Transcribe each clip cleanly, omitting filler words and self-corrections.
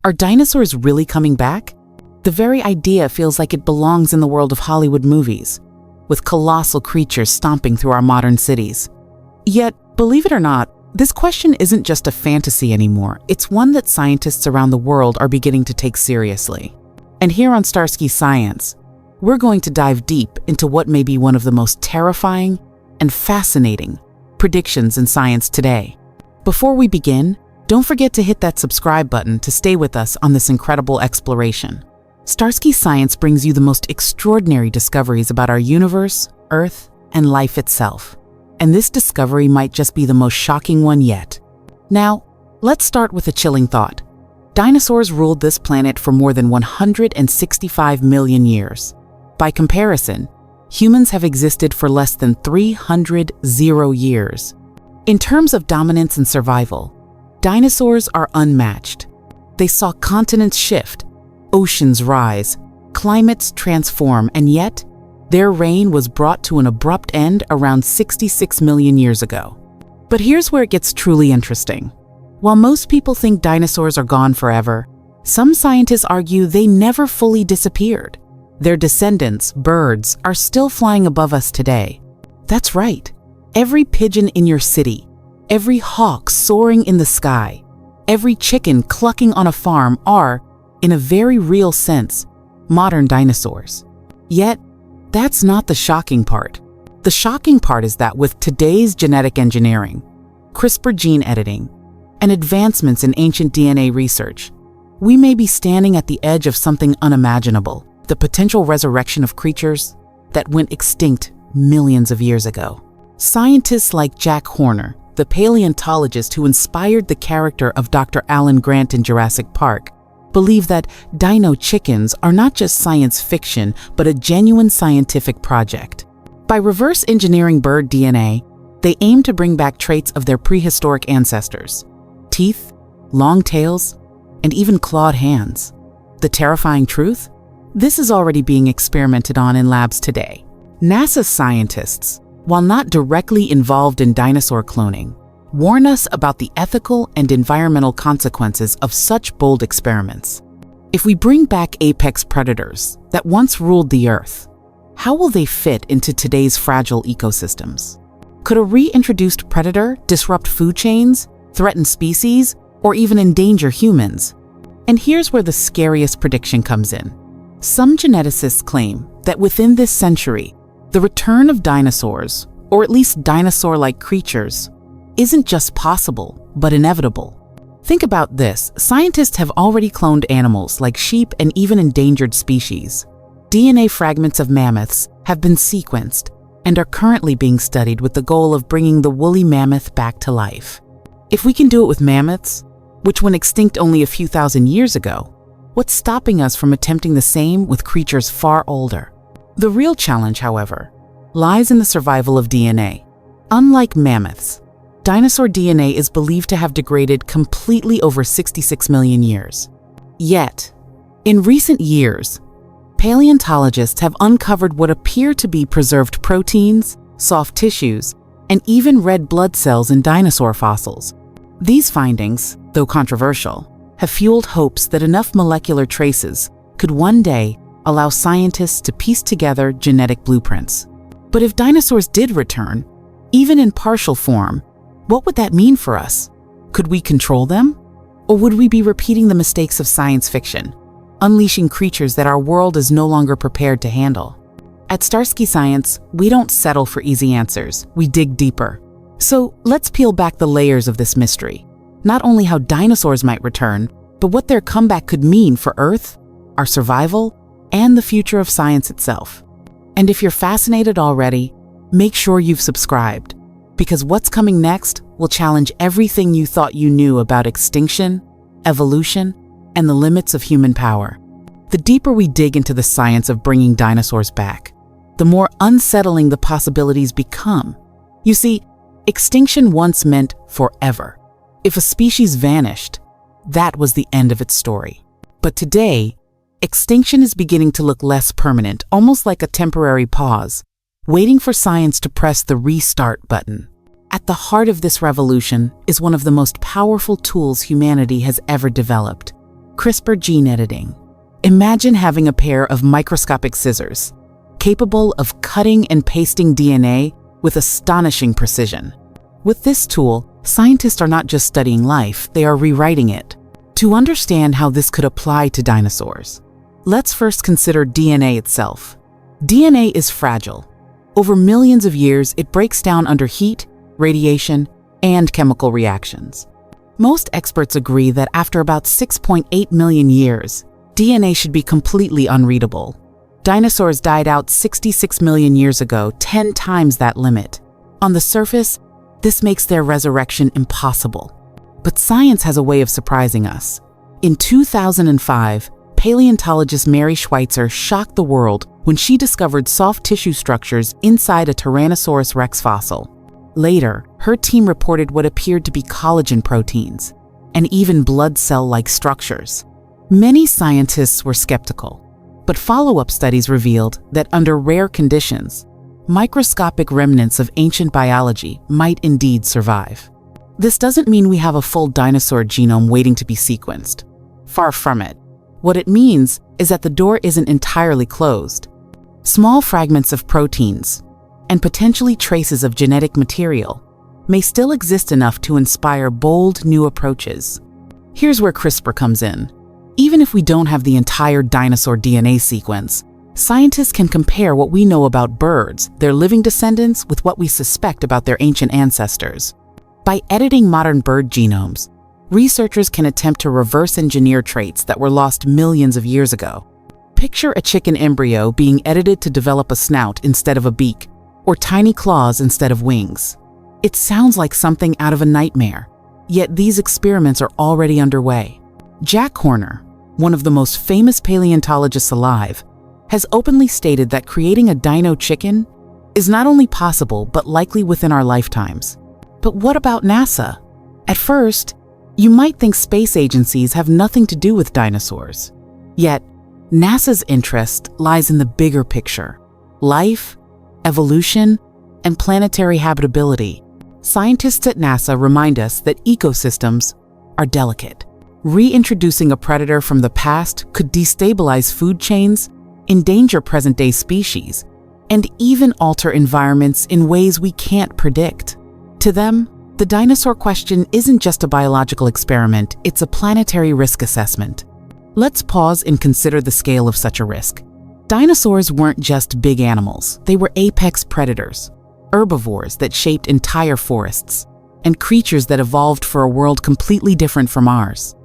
Are dinosaurs really coming back? The very idea feels like it belongs in the world of Hollywood movies, with colossal creatures stomping through our modern cities. Yet, believe it or not, this question isn't just a fantasy anymore. It's one that scientists around the world are beginning to take seriously. And here on Starsky Science, we're going to dive deep into what may be one of the most terrifying and fascinating predictions in science today. Before we begin, don't forget to hit that subscribe button to stay with us on this incredible exploration. Starsky Science brings you the most extraordinary discoveries about our universe, Earth, and life itself. And this discovery might just be the most shocking one yet. Now, let's start with a chilling thought. Dinosaurs ruled this planet for more than 165 million years. By comparison, humans have existed for less than 300 years. In terms of dominance and survival, dinosaurs are unmatched. They saw continents shift, oceans rise, climates transform, and yet, their reign was brought to an abrupt end around 66 million years ago. But here's where it gets truly interesting. While most people think dinosaurs are gone forever, some scientists argue they never fully disappeared. Their descendants, birds, are still flying above us today. That's right. Every pigeon in your city, every hawk soaring in the sky, every chicken clucking on a farm are, in a very real sense, modern dinosaurs. Yet, that's not the shocking part. The shocking part is that with today's genetic engineering, CRISPR gene editing, and advancements in ancient DNA research, we may be standing at the edge of something unimaginable, the potential resurrection of creatures that went extinct millions of years ago. Scientists like Jack Horner, the paleontologist who inspired the character of Dr. Alan Grant in Jurassic Park, believe that dino chickens are not just science fiction, but a genuine scientific project. By reverse engineering bird DNA, they aim to bring back traits of their prehistoric ancestors: teeth, long tails, and even clawed hands. The terrifying truth? This is already being experimented on in labs today. NASA scientists, while not directly involved in dinosaur cloning, warn us about the ethical and environmental consequences of such bold experiments. If we bring back apex predators that once ruled the Earth, how will they fit into today's fragile ecosystems? Could a reintroduced predator disrupt food chains, threaten species, or even endanger humans? And here's where the scariest prediction comes in. Some geneticists claim that within this century, the return of dinosaurs, or at least dinosaur-like creatures, isn't just possible, but inevitable. Think about this. Scientists have already cloned animals like sheep and even endangered species. DNA fragments of mammoths have been sequenced and are currently being studied with the goal of bringing the woolly mammoth back to life. If we can do it with mammoths, which went extinct only a few thousand years ago, what's stopping us from attempting the same with creatures far older? The real challenge, however, lies in the survival of DNA. Unlike mammoths, dinosaur DNA is believed to have degraded completely over 66 million years. Yet, in recent years, paleontologists have uncovered what appear to be preserved proteins, soft tissues, and even red blood cells in dinosaur fossils. These findings, though controversial, have fueled hopes that enough molecular traces could one day allow scientists to piece together genetic blueprints. But if dinosaurs did return, even in partial form, what would that mean for us? Could we control them? Or would we be repeating the mistakes of science fiction, unleashing creatures that our world is no longer prepared to handle? At Starsky Science, we don't settle for easy answers, we dig deeper. So let's peel back the layers of this mystery. Not only how dinosaurs might return, but what their comeback could mean for Earth, our survival, and the future of science itself. And if you're fascinated already, make sure you've subscribed, because what's coming next will challenge everything you thought you knew about extinction, evolution, and the limits of human power. The deeper we dig into the science of bringing dinosaurs back, the more unsettling the possibilities become. You see, extinction once meant forever. If a species vanished, that was the end of its story. But today, extinction is beginning to look less permanent, almost like a temporary pause, waiting for science to press the restart button. At the heart of this revolution is one of the most powerful tools humanity has ever developed: CRISPR gene editing. Imagine having a pair of microscopic scissors, capable of cutting and pasting DNA with astonishing precision. With this tool, scientists are not just studying life, they are rewriting it. To understand how this could apply to dinosaurs, let's first consider DNA itself. DNA is fragile. Over millions of years, it breaks down under heat, radiation, and chemical reactions. Most experts agree that after about 6.8 million years, DNA should be completely unreadable. Dinosaurs died out 66 million years ago, 10 times that limit. On the surface, this makes their resurrection impossible. But science has a way of surprising us. In 2005, paleontologist Mary Schweitzer shocked the world when she discovered soft tissue structures inside a Tyrannosaurus Rex fossil. Later, her team reported what appeared to be collagen proteins, and even blood cell-like structures. Many scientists were skeptical, but follow-up studies revealed that under rare conditions, microscopic remnants of ancient biology might indeed survive. This doesn't mean we have a full dinosaur genome waiting to be sequenced. Far from it. What it means is that the door isn't entirely closed. Small fragments of proteins, and potentially traces of genetic material, may still exist enough to inspire bold new approaches. Here's where CRISPR comes in. Even if we don't have the entire dinosaur DNA sequence, scientists can compare what we know about birds, their living descendants, with what we suspect about their ancient ancestors. By editing modern bird genomes, researchers can attempt to reverse engineer traits that were lost millions of years ago. Picture a chicken embryo being edited to develop a snout instead of a beak, or tiny claws instead of wings. It sounds like something out of a nightmare, yet these experiments are already underway. Jack Horner, one of the most famous paleontologists alive, has openly stated that creating a dino chicken is not only possible but likely within our lifetimes. But what about NASA? At first, you might think space agencies have nothing to do with dinosaurs. Yet, NASA's interest lies in the bigger picture: life, evolution, and planetary habitability. Scientists at NASA remind us that ecosystems are delicate. Reintroducing a predator from the past could destabilize food chains, endanger present-day species, and even alter environments in ways we can't predict. To them, the dinosaur question isn't just a biological experiment, it's a planetary risk assessment. Let's pause and consider the scale of such a risk. Dinosaurs weren't just big animals, they were apex predators, herbivores that shaped entire forests, and creatures that evolved for a world completely different from ours.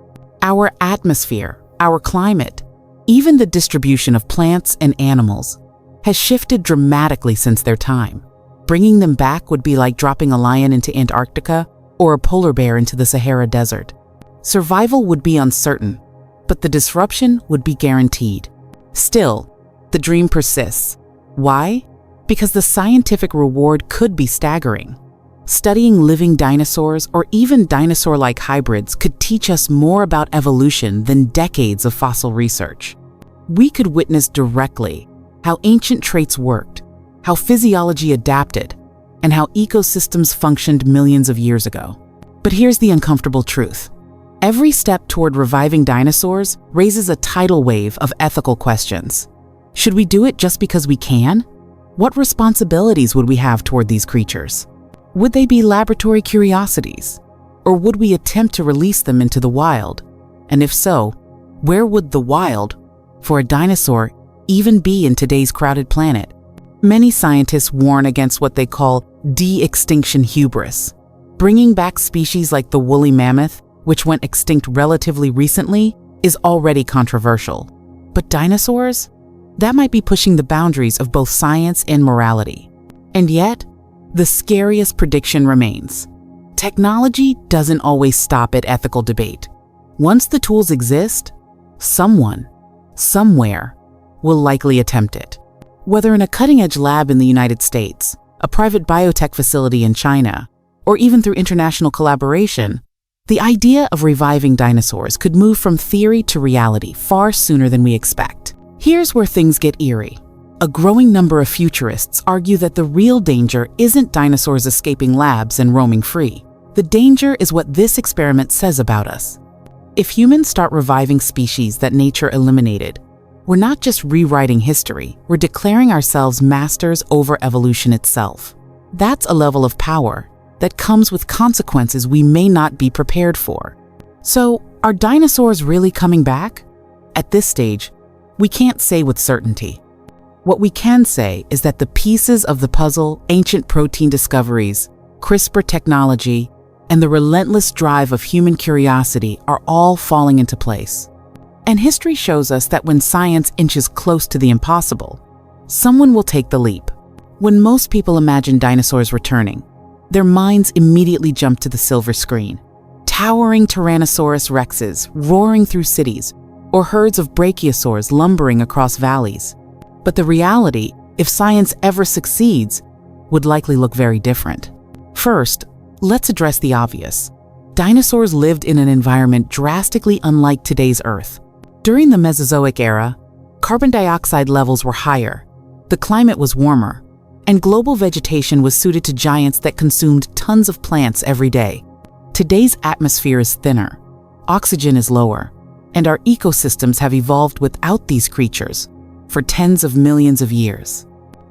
Our atmosphere, our climate, even the distribution of plants and animals has shifted dramatically since their time. Bringing them back would be like dropping a lion into Antarctica or a polar bear into the Sahara Desert. Survival would be uncertain, but the disruption would be guaranteed. Still, the dream persists. Why? Because the scientific reward could be staggering. Studying living dinosaurs or even dinosaur-like hybrids could teach us more about evolution than decades of fossil research. We could witness directly how ancient traits worked, how physiology adapted, and how ecosystems functioned millions of years ago. But here's the uncomfortable truth. Every step toward reviving dinosaurs raises a tidal wave of ethical questions. Should we do it just because we can? What responsibilities would we have toward these creatures? Would they be laboratory curiosities? Or would we attempt to release them into the wild? And if so, where would the wild for a dinosaur even be in today's crowded planet? Many scientists warn against what they call de-extinction hubris. Bringing back species like the woolly mammoth, which went extinct relatively recently, is already controversial. But dinosaurs? That might be pushing the boundaries of both science and morality. And yet, the scariest prediction remains. Technology doesn't always stop at ethical debate. Once the tools exist, someone, somewhere, will likely attempt it. Whether in a cutting-edge lab in the United States, a private biotech facility in China, or even through international collaboration, the idea of reviving dinosaurs could move from theory to reality far sooner than we expect. Here's where things get eerie. A growing number of futurists argue that the real danger isn't dinosaurs escaping labs and roaming free. The danger is what this experiment says about us. If humans start reviving species that nature eliminated, we're not just rewriting history, we're declaring ourselves masters over evolution itself. That's a level of power that comes with consequences we may not be prepared for. So, are dinosaurs really coming back? At this stage, we can't say with certainty. What we can say is that the pieces of the puzzle, ancient protein discoveries, CRISPR technology, and the relentless drive of human curiosity are all falling into place. And history shows us that when science inches close to the impossible, someone will take the leap. When most people imagine dinosaurs returning, their minds immediately jump to the silver screen. Towering Tyrannosaurus Rexes roaring through cities, or herds of brachiosaurs lumbering across valleys. But the reality, if science ever succeeds, would likely look very different. First, let's address the obvious. Dinosaurs lived in an environment drastically unlike today's Earth. During the Mesozoic era, carbon dioxide levels were higher, the climate was warmer, and global vegetation was suited to giants that consumed tons of plants every day. Today's atmosphere is thinner, oxygen is lower, and our ecosystems have evolved without these creatures for tens of millions of years.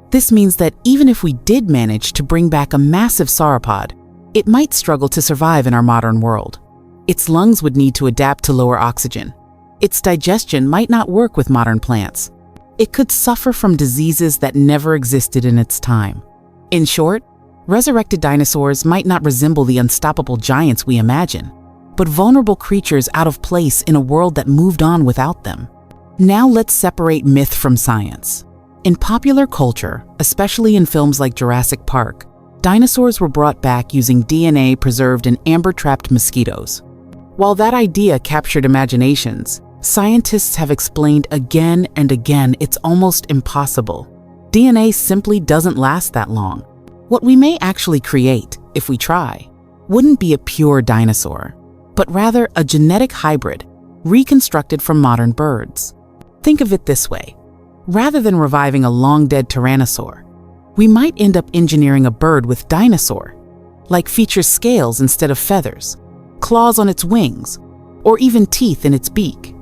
This means that even if we did manage to bring back a massive sauropod, it might struggle to survive in our modern world. Its lungs would need to adapt to lower oxygen. Its digestion might not work with modern plants. It could suffer from diseases that never existed in its time. In short, resurrected dinosaurs might not resemble the unstoppable giants we imagine, but vulnerable creatures out of place in a world that moved on without them. Now let's separate myth from science. In popular culture, especially in films like Jurassic Park, dinosaurs were brought back using DNA preserved in amber-trapped mosquitoes. While that idea captured imaginations, scientists have explained again and again it's almost impossible. DNA simply doesn't last that long. What we may actually create, if we try, wouldn't be a pure dinosaur, but rather a genetic hybrid reconstructed from modern birds. Think of it this way. Rather than reviving a long-dead tyrannosaur, we might end up engineering a bird with dinosaur, like features scales instead of feathers, claws on its wings, or even teeth in its beak.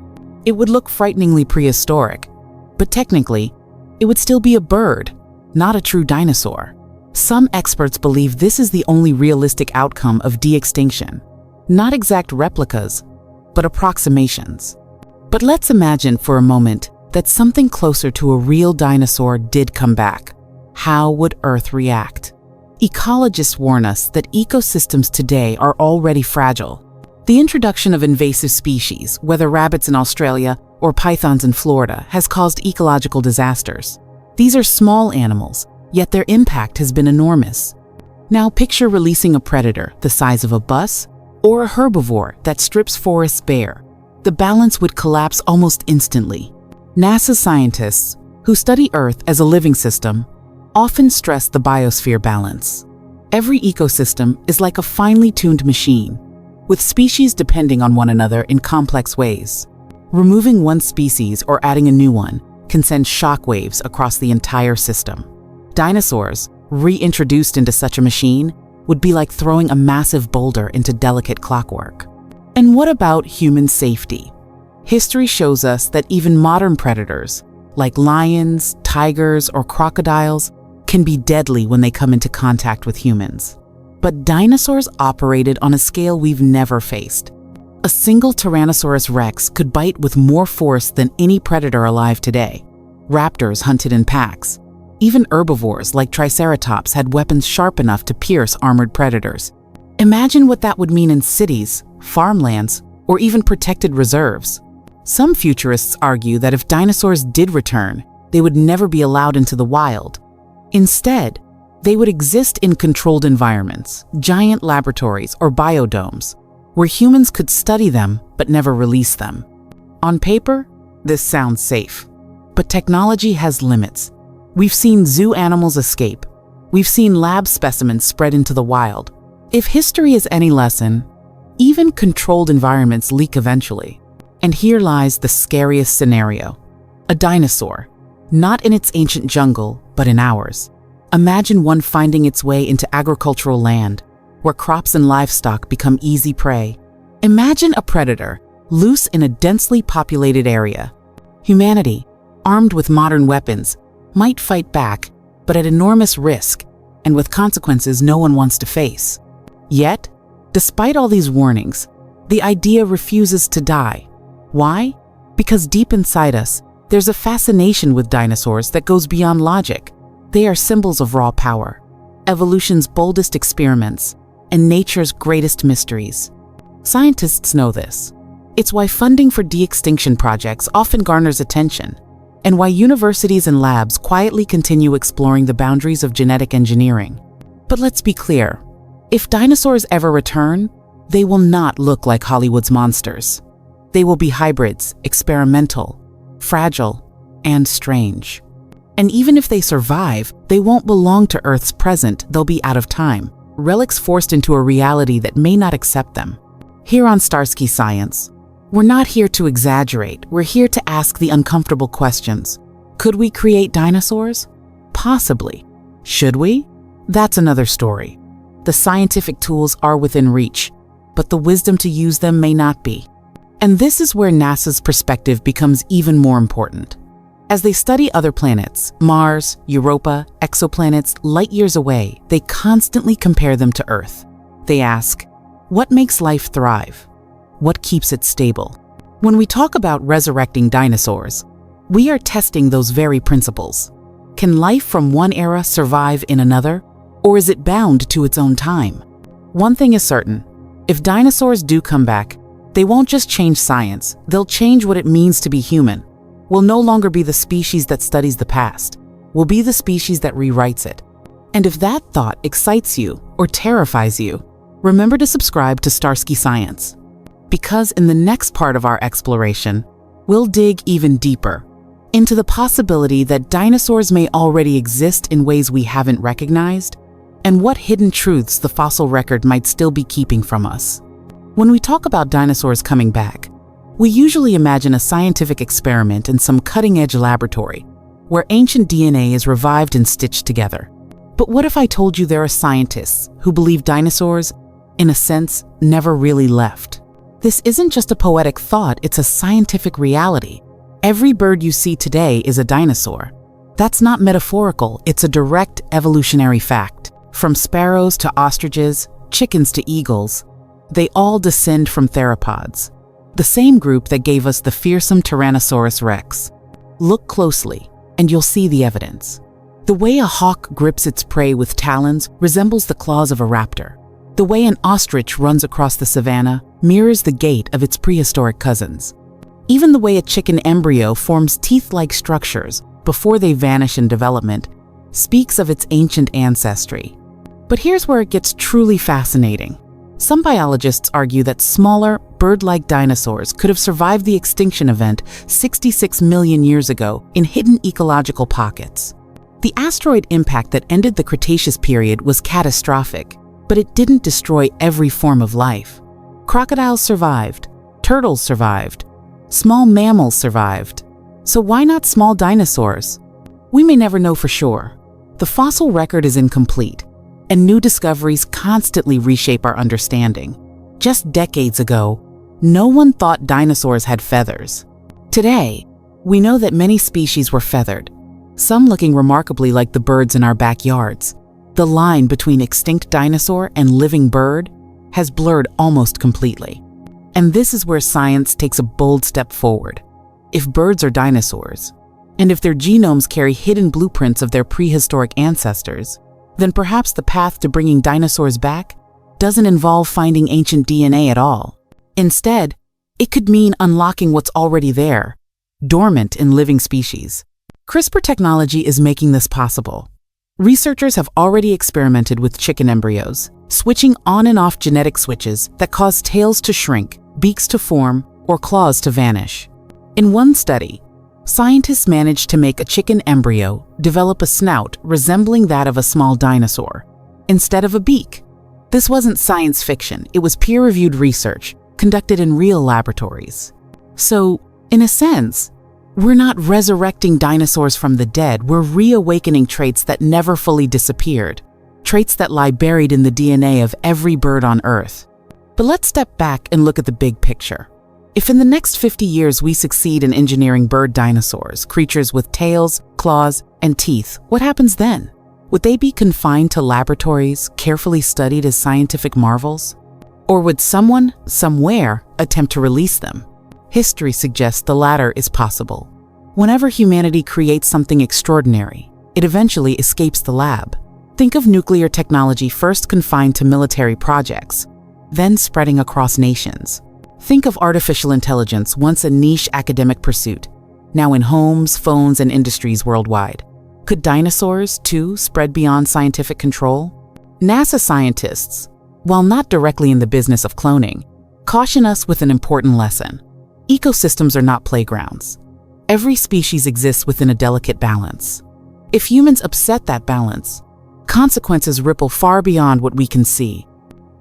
It would look frighteningly prehistoric, but technically, it would still be a bird, not a true dinosaur. Some experts believe this is the only realistic outcome of de-extinction. Not exact replicas, but approximations. But let's imagine for a moment that something closer to a real dinosaur did come back. How would Earth react? Ecologists warn us that ecosystems today are already fragile. The introduction of invasive species, whether rabbits in Australia or pythons in Florida, has caused ecological disasters. These are small animals, yet their impact has been enormous. Now picture releasing a predator the size of a bus or a herbivore that strips forests bare. The balance would collapse almost instantly. NASA scientists, who study Earth as a living system, often stress the biosphere balance. Every ecosystem is like a finely tuned machine, with species depending on one another in complex ways. Removing one species or adding a new one can send shockwaves across the entire system. Dinosaurs, reintroduced into such a machine, would be like throwing a massive boulder into delicate clockwork. And what about human safety? History shows us that even modern predators, like lions, tigers, or crocodiles, can be deadly when they come into contact with humans. But dinosaurs operated on a scale we've never faced. A single Tyrannosaurus Rex could bite with more force than any predator alive today. Raptors hunted in packs. Even herbivores like Triceratops had weapons sharp enough to pierce armored predators. Imagine what that would mean in cities, farmlands, or even protected reserves. Some futurists argue that if dinosaurs did return, they would never be allowed into the wild. Instead, they would exist in controlled environments, giant laboratories or biodomes, where humans could study them but never release them. On paper, this sounds safe. But technology has limits. We've seen zoo animals escape. We've seen lab specimens spread into the wild. If history is any lesson, even controlled environments leak eventually. And here lies the scariest scenario. A dinosaur, not in its ancient jungle, but in ours. Imagine one finding its way into agricultural land, where crops and livestock become easy prey. Imagine a predator loose in a densely populated area. Humanity, armed with modern weapons, might fight back, but at enormous risk and with consequences no one wants to face. Yet, despite all these warnings, the idea refuses to die. Why? Because deep inside us, there's a fascination with dinosaurs that goes beyond logic. They are symbols of raw power, evolution's boldest experiments, and nature's greatest mysteries. Scientists know this. It's why funding for de-extinction projects often garners attention, and why universities and labs quietly continue exploring the boundaries of genetic engineering. But let's be clear, if dinosaurs ever return, they will not look like Hollywood's monsters. They will be hybrids, experimental, fragile, and strange. And even if they survive, they won't belong to Earth's present, they'll be out of time, relics forced into a reality that may not accept them. Here on Starsky Science, we're not here to exaggerate, we're here to ask the uncomfortable questions. Could we create dinosaurs? Possibly. Should we? That's another story. The scientific tools are within reach, but the wisdom to use them may not be. And this is where NASA's perspective becomes even more important. As they study other planets, Mars, Europa, exoplanets light years away, they constantly compare them to Earth. They ask, what makes life thrive? What keeps it stable? When we talk about resurrecting dinosaurs, we are testing those very principles. Can life from one era survive in another, or is it bound to its own time? One thing is certain, if dinosaurs do come back, they won't just change science, they'll change what it means to be human. We'll no longer be the species that studies the past. We'll be the species that rewrites it. And if that thought excites you or terrifies you, remember to subscribe to Starsky Science. Because in the next part of our exploration, we'll dig even deeper into the possibility that dinosaurs may already exist in ways we haven't recognized, and what hidden truths the fossil record might still be keeping from us. When we talk about dinosaurs coming back, we usually imagine a scientific experiment in some cutting-edge laboratory where ancient DNA is revived and stitched together. But what if I told you there are scientists who believe dinosaurs, in a sense, never really left? This isn't just a poetic thought, it's a scientific reality. Every bird you see today is a dinosaur. That's not metaphorical, it's a direct evolutionary fact. From sparrows to ostriches, chickens to eagles, they all descend from theropods, the same group that gave us the fearsome Tyrannosaurus Rex. Look closely, and you'll see the evidence. The way a hawk grips its prey with talons resembles the claws of a raptor. The way an ostrich runs across the savanna mirrors the gait of its prehistoric cousins. Even the way a chicken embryo forms teeth-like structures before they vanish in development speaks of its ancient ancestry. But here's where it gets truly fascinating. Some biologists argue that smaller, bird-like dinosaurs could have survived the extinction event 66 million years ago in hidden ecological pockets. The asteroid impact that ended the Cretaceous period was catastrophic, but it didn't destroy every form of life. Crocodiles survived, turtles survived, small mammals survived. So why not small dinosaurs? We may never know for sure. The fossil record is incomplete, and new discoveries constantly reshape our understanding. Just decades ago, no one thought dinosaurs had feathers. Today, we know that many species were feathered, some looking remarkably like the birds in our backyards. The line between extinct dinosaur and living bird has blurred almost completely. And this is where science takes a bold step forward. If birds are dinosaurs, and if their genomes carry hidden blueprints of their prehistoric ancestors, then perhaps the path to bringing dinosaurs back doesn't involve finding ancient DNA at all. Instead, it could mean unlocking what's already there, dormant in living species. CRISPR technology is making this possible. Researchers have already experimented with chicken embryos, switching on and off genetic switches that cause tails to shrink, beaks to form, or claws to vanish. In one study, scientists managed to make a chicken embryo develop a snout resembling that of a small dinosaur, instead of a beak. This wasn't science fiction, it was peer-reviewed research conducted in real laboratories. So, in a sense, we're not resurrecting dinosaurs from the dead, we're reawakening traits that never fully disappeared, traits that lie buried in the DNA of every bird on Earth. But let's step back and look at the big picture. If in the next 50 years we succeed in engineering bird dinosaurs, creatures with tails, claws, and teeth, what happens then? Would they be confined to laboratories, carefully studied as scientific marvels? Or would someone, somewhere, attempt to release them? History suggests the latter is possible. Whenever humanity creates something extraordinary, it eventually escapes the lab. Think of nuclear technology first confined to military projects, then spreading across nations. Think of artificial intelligence, once a niche academic pursuit, now in homes, phones, and industries worldwide. Could dinosaurs, too, spread beyond scientific control? NASA scientists, while not directly in the business of cloning, caution us with an important lesson. Ecosystems are not playgrounds. Every species exists within a delicate balance. If humans upset that balance, consequences ripple far beyond what we can see.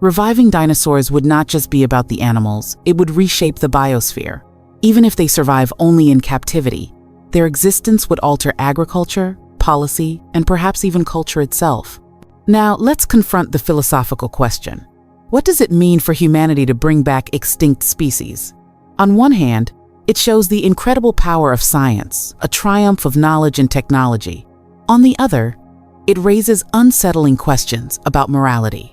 Reviving dinosaurs would not just be about the animals, it would reshape the biosphere. Even if they survive only in captivity, their existence would alter agriculture, policy, and perhaps even culture itself. Now, let's confront the philosophical question. What does it mean for humanity to bring back extinct species? On one hand, it shows the incredible power of science, a triumph of knowledge and technology. On the other, it raises unsettling questions about morality.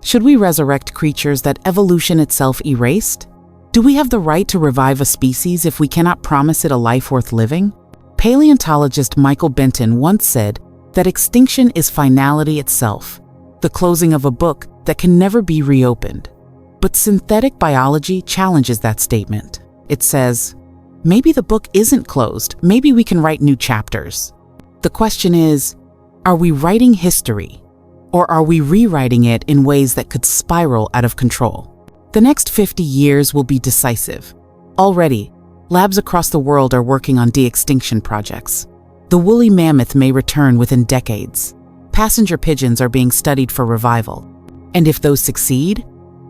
Should we resurrect creatures that evolution itself erased? Do we have the right to revive a species if we cannot promise it a life worth living? Paleontologist Michael Benton once said that extinction is finality itself, the closing of a book that can never be reopened. But synthetic biology challenges that statement. It says, maybe the book isn't closed, maybe we can write new chapters. The question is, are we writing history, or are we rewriting it in ways that could spiral out of control? The next 50 years will be decisive. Already, labs across the world are working on de-extinction projects. The woolly mammoth may return within decades. Passenger pigeons are being studied for revival. And if those succeed,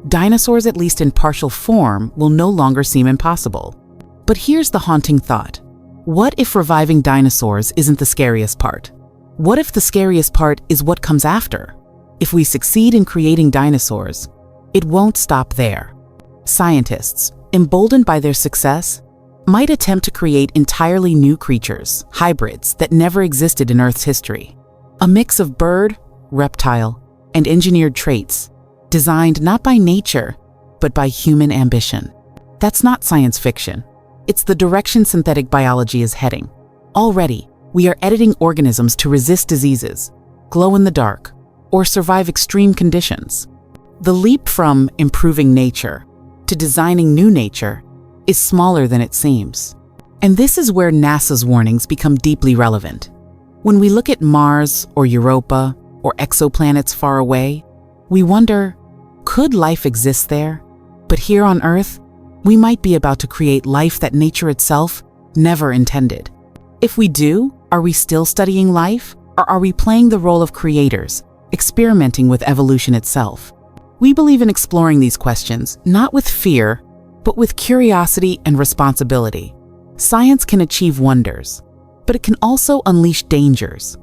dinosaurs, at least in partial form, will no longer seem impossible. But here's the haunting thought. What if reviving dinosaurs isn't the scariest part? What if the scariest part is what comes after? If we succeed in creating dinosaurs, it won't stop there. Scientists, emboldened by their success, might attempt to create entirely new creatures, hybrids that never existed in Earth's history. A mix of bird, reptile, and engineered traits, designed not by nature, but by human ambition. That's not science fiction. It's the direction synthetic biology is heading. Already, we are editing organisms to resist diseases, glow in the dark, or survive extreme conditions. The leap from improving nature to designing new nature is smaller than it seems. And this is where NASA's warnings become deeply relevant. When we look at Mars or Europa or exoplanets far away, we wonder, could life exist there? But here on Earth, we might be about to create life that nature itself never intended. If we do, are we still studying life, or are we playing the role of creators, experimenting with evolution itself? We believe in exploring these questions, not with fear, but with curiosity and responsibility. Science can achieve wonders, but it can also unleash dangers.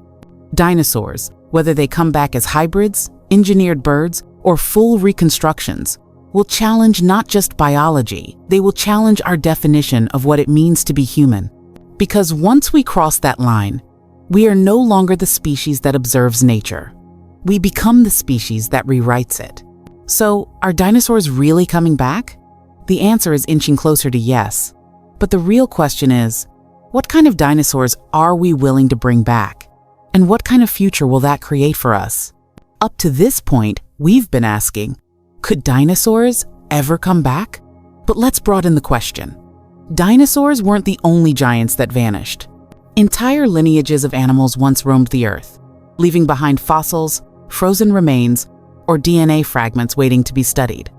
Dinosaurs, whether they come back as hybrids, engineered birds, or full reconstructions, will challenge not just biology, they will challenge our definition of what it means to be human. Because once we cross that line, we are no longer the species that observes nature. We become the species that rewrites it. So, are dinosaurs really coming back? The answer is inching closer to yes. But the real question is, what kind of dinosaurs are we willing to bring back? And what kind of future will that create for us? Up to this point, we've been asking, could dinosaurs ever come back? But let's broaden the question. Dinosaurs weren't the only giants that vanished. Entire lineages of animals once roamed the Earth, leaving behind fossils, frozen remains, or DNA fragments waiting to be studied.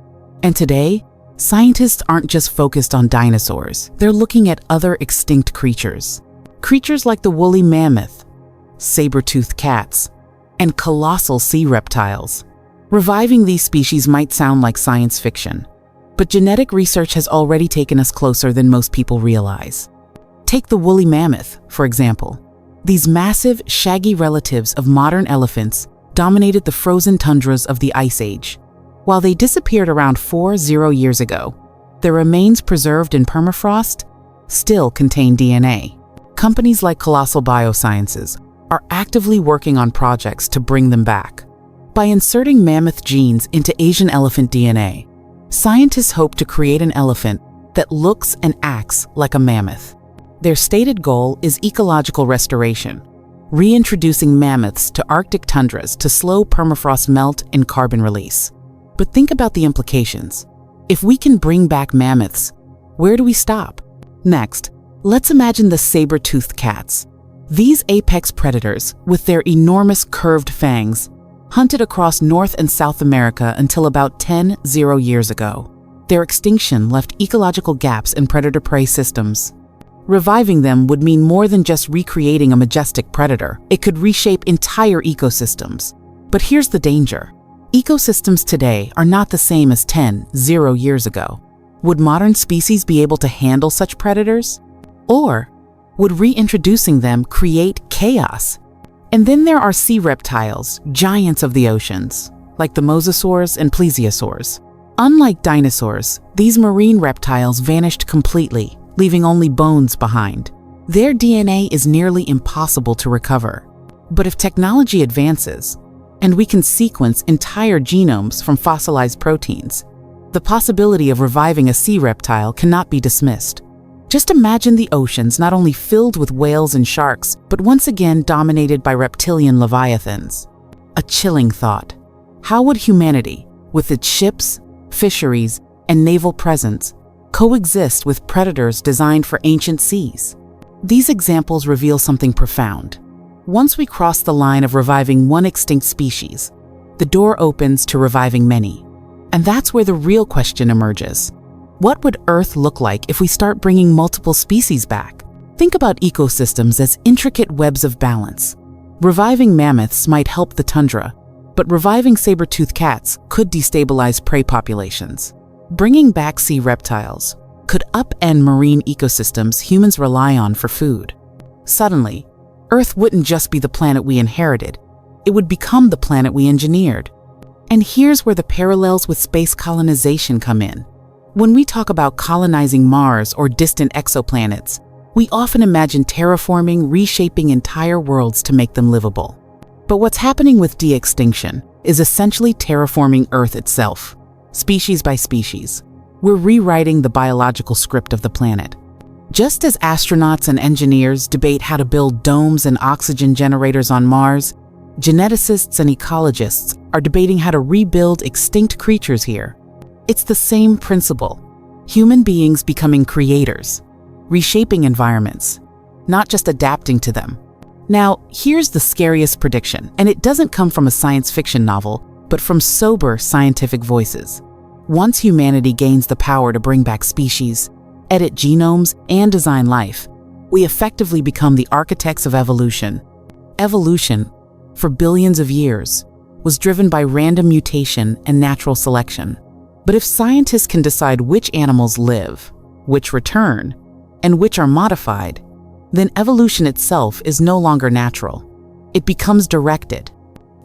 And today, scientists aren't just focused on dinosaurs, they're looking at other extinct creatures. Creatures like the woolly mammoth, saber-toothed cats, and colossal sea reptiles. Reviving these species might sound like science fiction, but genetic research has already taken us closer than most people realize. Take the woolly mammoth, for example. These massive, shaggy relatives of modern elephants dominated the frozen tundras of the Ice Age. While they disappeared around 40 years ago, their remains preserved in permafrost still contain DNA. Companies like Colossal Biosciences are actively working on projects to bring them back. By inserting mammoth genes into Asian elephant DNA, scientists hope to create an elephant that looks and acts like a mammoth. Their stated goal is ecological restoration, reintroducing mammoths to Arctic tundras to slow permafrost melt and carbon release. But think about the implications. If we can bring back mammoths, where do we stop? Next, let's imagine the saber-toothed cats. These apex predators, with their enormous curved fangs, hunted across North and South America until about 10 years ago. Their extinction left ecological gaps in predator-prey systems. Reviving them would mean more than just recreating a majestic predator. It could reshape entire ecosystems. But here's the danger. Ecosystems today are not the same as 10 years ago. Would modern species be able to handle such predators? Or would reintroducing them create chaos? And then there are sea reptiles, giants of the oceans, like the mosasaurs and plesiosaurs. Unlike dinosaurs, these marine reptiles vanished completely, leaving only bones behind. Their DNA is nearly impossible to recover. But if technology advances, and we can sequence entire genomes from fossilized proteins, the possibility of reviving a sea reptile cannot be dismissed. Just imagine the oceans not only filled with whales and sharks, but once again dominated by reptilian leviathans. A chilling thought. How would humanity, with its ships, fisheries, and naval presence, coexist with predators designed for ancient seas? These examples reveal something profound. Once we cross the line of reviving one extinct species, the door opens to reviving many. And that's where the real question emerges. What would Earth look like if we start bringing multiple species back? Think about ecosystems as intricate webs of balance. Reviving mammoths might help the tundra, but reviving saber-toothed cats could destabilize prey populations. Bringing back sea reptiles could upend marine ecosystems humans rely on for food. Suddenly, Earth wouldn't just be the planet we inherited, it would become the planet we engineered. And here's where the parallels with space colonization come in. When we talk about colonizing Mars or distant exoplanets, we often imagine terraforming, reshaping entire worlds to make them livable. But what's happening with de-extinction is essentially terraforming Earth itself, species by species. We're rewriting the biological script of the planet. Just as astronauts and engineers debate how to build domes and oxygen generators on Mars, geneticists and ecologists are debating how to rebuild extinct creatures here. It's the same principle. Human beings becoming creators, reshaping environments, not just adapting to them. Now, here's the scariest prediction, and it doesn't come from a science fiction novel, but from sober scientific voices. Once humanity gains the power to bring back species, edit genomes, and design life, we effectively become the architects of evolution. Evolution, for billions of years, was driven by random mutation and natural selection. But if scientists can decide which animals live, which return, and which are modified, then evolution itself is no longer natural. It becomes directed.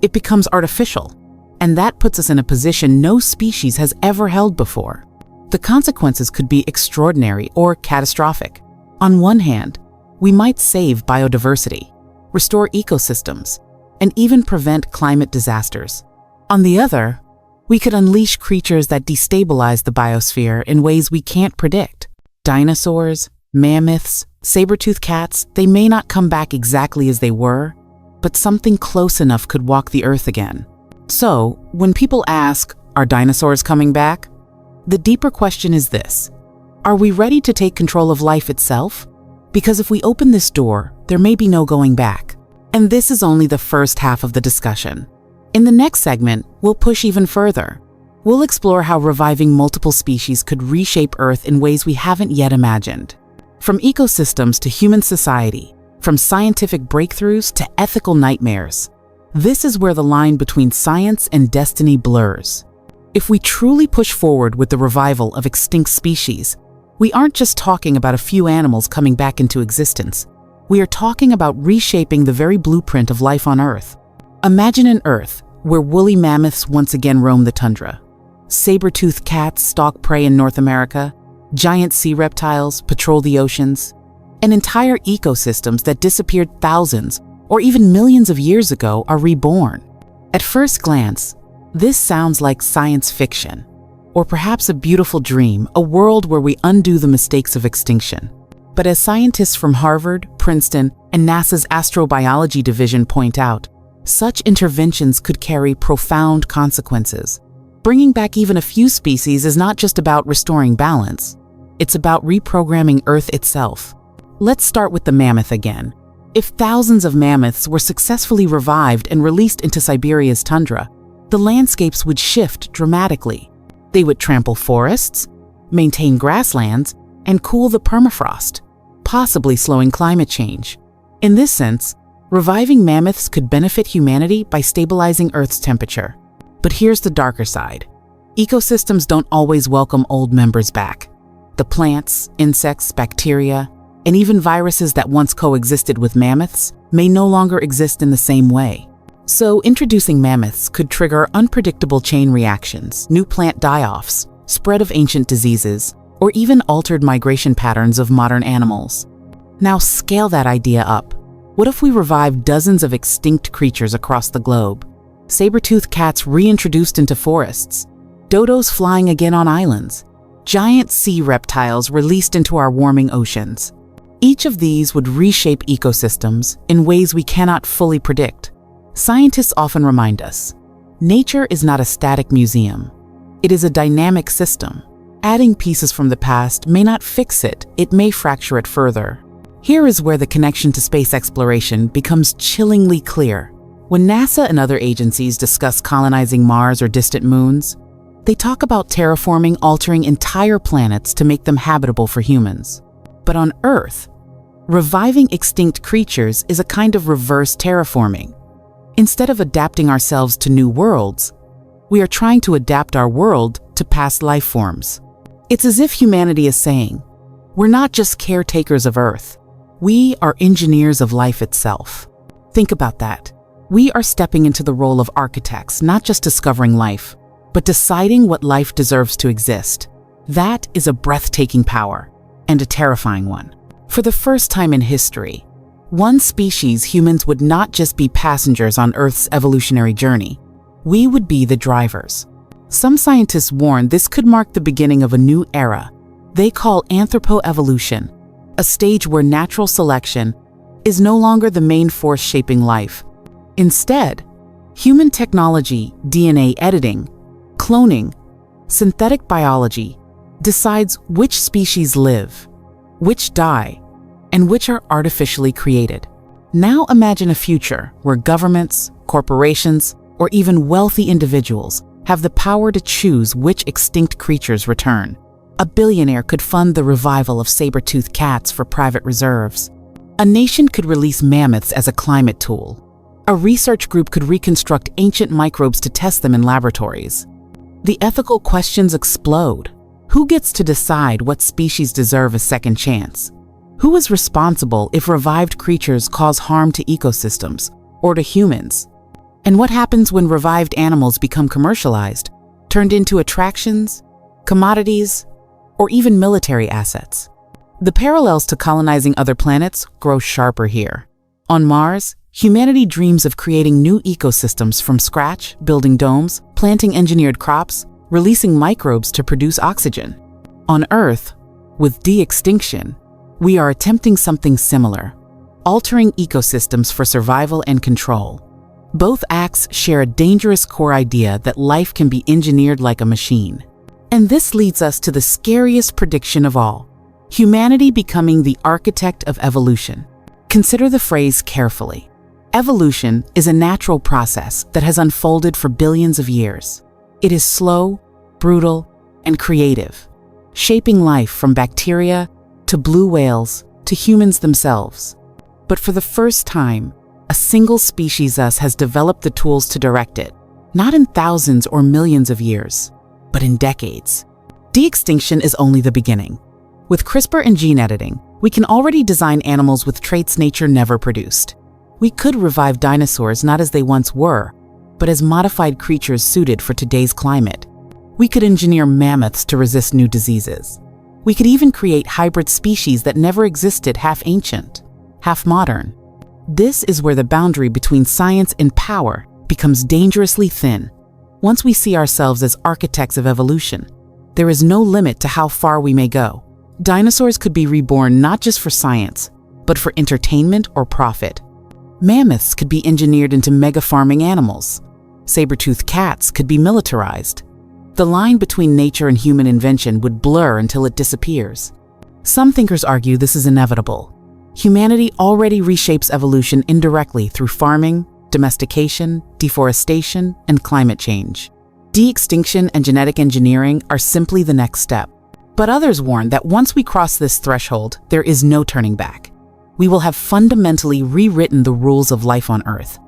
It becomes artificial. And that puts us in a position no species has ever held before. The consequences could be extraordinary or catastrophic. On one hand, we might save biodiversity, restore ecosystems, and even prevent climate disasters. On the other, we could unleash creatures that destabilize the biosphere in ways we can't predict. Dinosaurs, mammoths, saber-toothed cats, they may not come back exactly as they were, but something close enough could walk the earth again. So, when people ask, are dinosaurs coming back? The deeper question is this: are we ready to take control of life itself? Because if we open this door, there may be no going back. And this is only the first half of the discussion. In the next segment, we'll push even further. We'll explore how reviving multiple species could reshape Earth in ways we haven't yet imagined. From ecosystems to human society, from scientific breakthroughs to ethical nightmares, this is where the line between science and destiny blurs. If we truly push forward with the revival of extinct species, we aren't just talking about a few animals coming back into existence. We are talking about reshaping the very blueprint of life on Earth. Imagine an Earth where woolly mammoths once again roam the tundra, saber-toothed cats stalk prey in North America, Giant sea reptiles patrol the oceans, and entire ecosystems that disappeared thousands or even millions of years ago are reborn. At first glance, this sounds like science fiction, or perhaps a beautiful dream, a world where we undo the mistakes of extinction. But as scientists from Harvard, Princeton, and NASA's astrobiology division point out, such interventions could carry profound consequences. Bringing back even a few species is not just about restoring balance. It's about reprogramming Earth itself. Let's start with the mammoth again. If thousands of mammoths were successfully revived and released into Siberia's tundra, the landscapes would shift dramatically. They would trample forests, maintain grasslands, and cool the permafrost, possibly slowing climate change. In this sense, reviving mammoths could benefit humanity by stabilizing Earth's temperature. But here's the darker side. Ecosystems don't always welcome old members back. The plants, insects, bacteria, and even viruses that once coexisted with mammoths may no longer exist in the same way. So introducing mammoths could trigger unpredictable chain reactions, new plant die-offs, spread of ancient diseases, or even altered migration patterns of modern animals. Now scale that idea up. What if we revived dozens of extinct creatures across the globe? Saber-toothed cats reintroduced into forests, dodos flying again on islands, giant sea reptiles released into our warming oceans. Each of these would reshape ecosystems in ways we cannot fully predict. Scientists often remind us, nature is not a static museum. It is a dynamic system. Adding pieces from the past may not fix it, it may fracture it further. Here is where the connection to space exploration becomes chillingly clear. When NASA and other agencies discuss colonizing Mars or distant moons, they talk about terraforming, altering entire planets to make them habitable for humans. But on Earth, reviving extinct creatures is a kind of reverse terraforming. Instead of adapting ourselves to new worlds, we are trying to adapt our world to past life forms. It's as if humanity is saying, we're not just caretakers of Earth, we are engineers of life itself. Think about that. We are stepping into the role of architects, not just discovering life, but deciding what life deserves to exist. That is a breathtaking power, and a terrifying one. For the first time in history, one species, humans, would not just be passengers on Earth's evolutionary journey. We would be the drivers. Some scientists warn this could mark the beginning of a new era they call anthropoevolution, a stage where natural selection is no longer the main force shaping life. Instead, human technology, DNA editing, cloning, synthetic biology decides which species live, which die, and which are artificially created. Now imagine a future where governments, corporations, or even wealthy individuals have the power to choose which extinct creatures return. A billionaire could fund the revival of saber-toothed cats for private reserves. A nation could release mammoths as a climate tool. A research group could reconstruct ancient microbes to test them in laboratories. The ethical questions explode. Who gets to decide what species deserve a second chance? Who is responsible if revived creatures cause harm to ecosystems or to humans? And what happens when revived animals become commercialized, turned into attractions, commodities, or even military assets? The parallels to colonizing other planets grow sharper here. On Mars, humanity dreams of creating new ecosystems from scratch, building domes, planting engineered crops, releasing microbes to produce oxygen. On Earth, with de-extinction, we are attempting something similar, altering ecosystems for survival and control. Both acts share a dangerous core idea that life can be engineered like a machine. And this leads us to the scariest prediction of all: humanity becoming the architect of evolution. Consider the phrase carefully. Evolution is a natural process that has unfolded for billions of years. It is slow, brutal, and creative, shaping life from bacteria to blue whales to humans themselves. But for the first time, a single species has developed the tools to direct it, not in thousands or millions of years, but in decades. De-extinction is only the beginning. With CRISPR and gene editing, we can already design animals with traits nature never produced. We could revive dinosaurs not as they once were, but as modified creatures suited for today's climate. We could engineer mammoths to resist new diseases, We could even create hybrid species that never existed, half ancient, half modern. This is where the boundary between science and power becomes dangerously thin. Once we see ourselves as architects of evolution, there is no limit to how far we may go. Dinosaurs could be reborn not just for science, but for entertainment or profit. Mammoths could be engineered into mega-farming animals. Saber-toothed cats could be militarized. The line between nature and human invention would blur until it disappears. Some thinkers argue this is inevitable. Humanity already reshapes evolution indirectly through farming, domestication, deforestation, and climate change. De-extinction and genetic engineering are simply the next step. But others warn that once we cross this threshold, there is no turning back. We will have fundamentally rewritten the rules of life on Earth.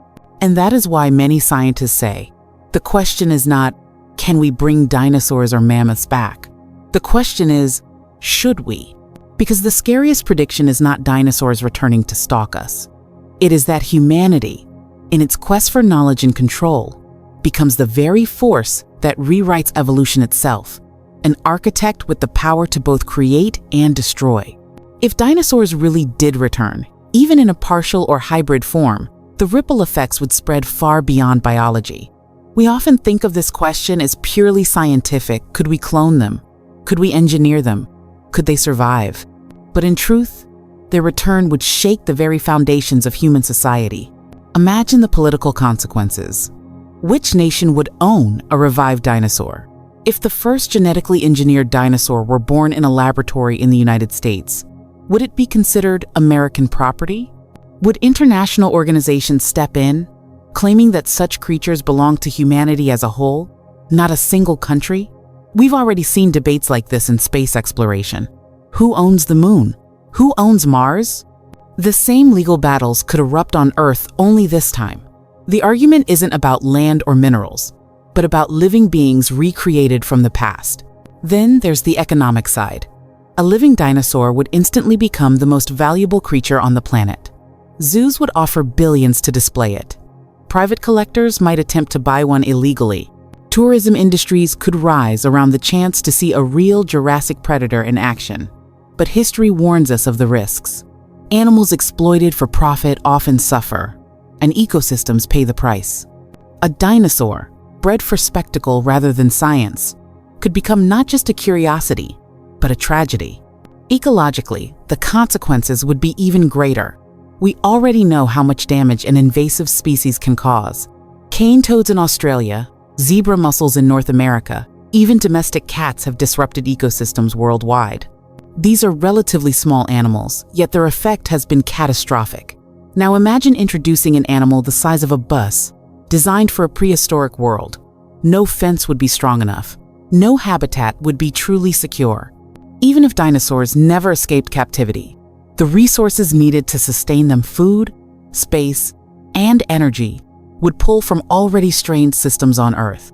And that is why many scientists say, the question is not, can we bring dinosaurs or mammoths back? The question is, should we? Because the scariest prediction is not dinosaurs returning to stalk us. It is that humanity, in its quest for knowledge and control, becomes the very force that rewrites evolution itself, an architect with the power to both create and destroy. If dinosaurs really did return, even in a partial or hybrid form, the ripple effects would spread far beyond biology. We often think of this question as purely scientific. Could we clone them? Could we engineer them? Could they survive? But in truth, their return would shake the very foundations of human society. Imagine the political consequences. Which nation would own a revived dinosaur? If the first genetically engineered dinosaur were born in a laboratory in the United States, would it be considered American property? Would international organizations step in, claiming that such creatures belong to humanity as a whole, not a single country? We've already seen debates like this in space exploration. Who owns the moon? Who owns Mars? The same legal battles could erupt on Earth, only this time. The argument isn't about land or minerals, but about living beings recreated from the past. Then there's the economic side. A living dinosaur would instantly become the most valuable creature on the planet. Zoos would offer billions to display it. Private collectors might attempt to buy one illegally. Tourism industries could rise around the chance to see a real Jurassic predator in action. But history warns us of the risks. Animals exploited for profit often suffer, and ecosystems pay the price. A dinosaur, bred for spectacle rather than science, could become not just a curiosity, but a tragedy. Ecologically, the consequences would be even greater. We already know how much damage an invasive species can cause. Cane toads in Australia, zebra mussels in North America, even domestic cats have disrupted ecosystems worldwide. These are relatively small animals, yet their effect has been catastrophic. Now imagine introducing an animal the size of a bus, designed for a prehistoric world. No fence would be strong enough. No habitat would be truly secure. Even if dinosaurs never escaped captivity, the resources needed to sustain them, food, space, and energy, would pull from already strained systems on Earth.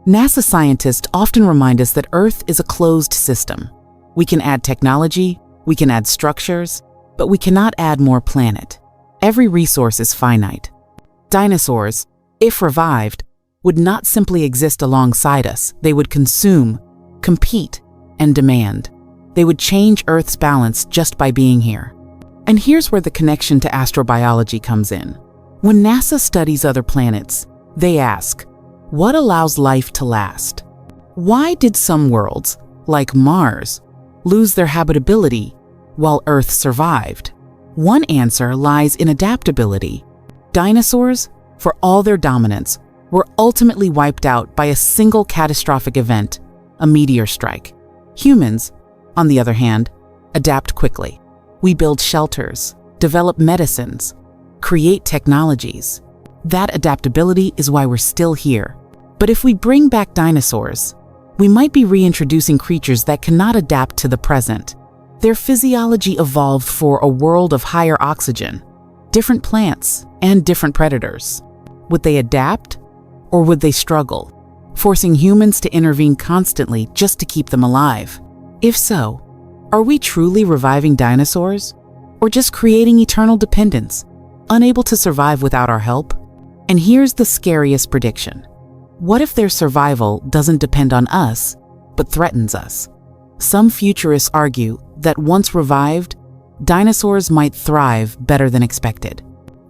NASA scientists often remind us that Earth is a closed system. We can add technology, we can add structures, but we cannot add more planet. Every resource is finite. Dinosaurs, if revived, would not simply exist alongside us. They would consume, compete, and demand. They would change Earth's balance just by being here. And here's where the connection to astrobiology comes in. When NASA studies other planets, they ask, what allows life to last? Why did some worlds, like Mars, lose their habitability while Earth survived? One answer lies in adaptability. Dinosaurs, for all their dominance, were ultimately wiped out by a single catastrophic event, a meteor strike. Humans, on the other hand, adapt quickly. We build shelters, develop medicines, create technologies. That adaptability is why we're still here. But if we bring back dinosaurs, we might be reintroducing creatures that cannot adapt to the present. Their physiology evolved for a world of higher oxygen, different plants, and different predators. Would they adapt, or would they struggle, forcing humans to intervene constantly just to keep them alive? If so, are we truly reviving dinosaurs, or just creating eternal dependence, unable to survive without our help? And here's the scariest prediction. What if their survival doesn't depend on us, but threatens us? Some futurists argue that once revived, dinosaurs might thrive better than expected.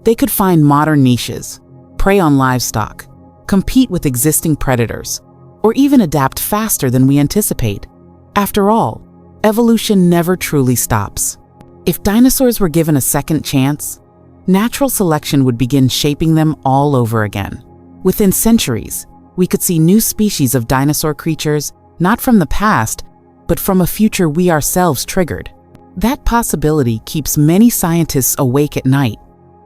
They could find modern niches, prey on livestock, compete with existing predators, or even adapt faster than we anticipate. After all, evolution never truly stops. If dinosaurs were given a second chance, natural selection would begin shaping them all over again. Within centuries, we could see new species of dinosaur creatures, not from the past, but from a future we ourselves triggered. That possibility keeps many scientists awake at night.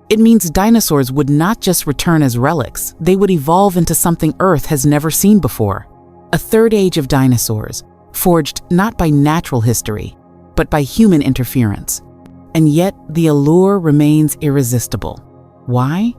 It means dinosaurs would not just return as relics, they would evolve into something Earth has never seen before. A third age of dinosaurs, forged not by natural history, but by human interference. And yet, the allure remains irresistible. Why?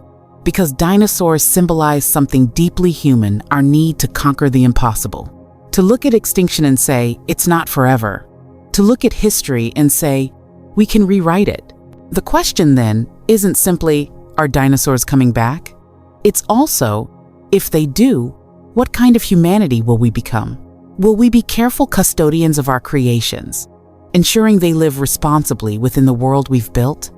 Because dinosaurs symbolize something deeply human, our need to conquer the impossible. To look at extinction and say, it's not forever. To look at history and say, we can rewrite it. The question then isn't simply, are dinosaurs coming back? It's also, if they do, what kind of humanity will we become? Will we be careful custodians of our creations, ensuring they live responsibly within the world we've built?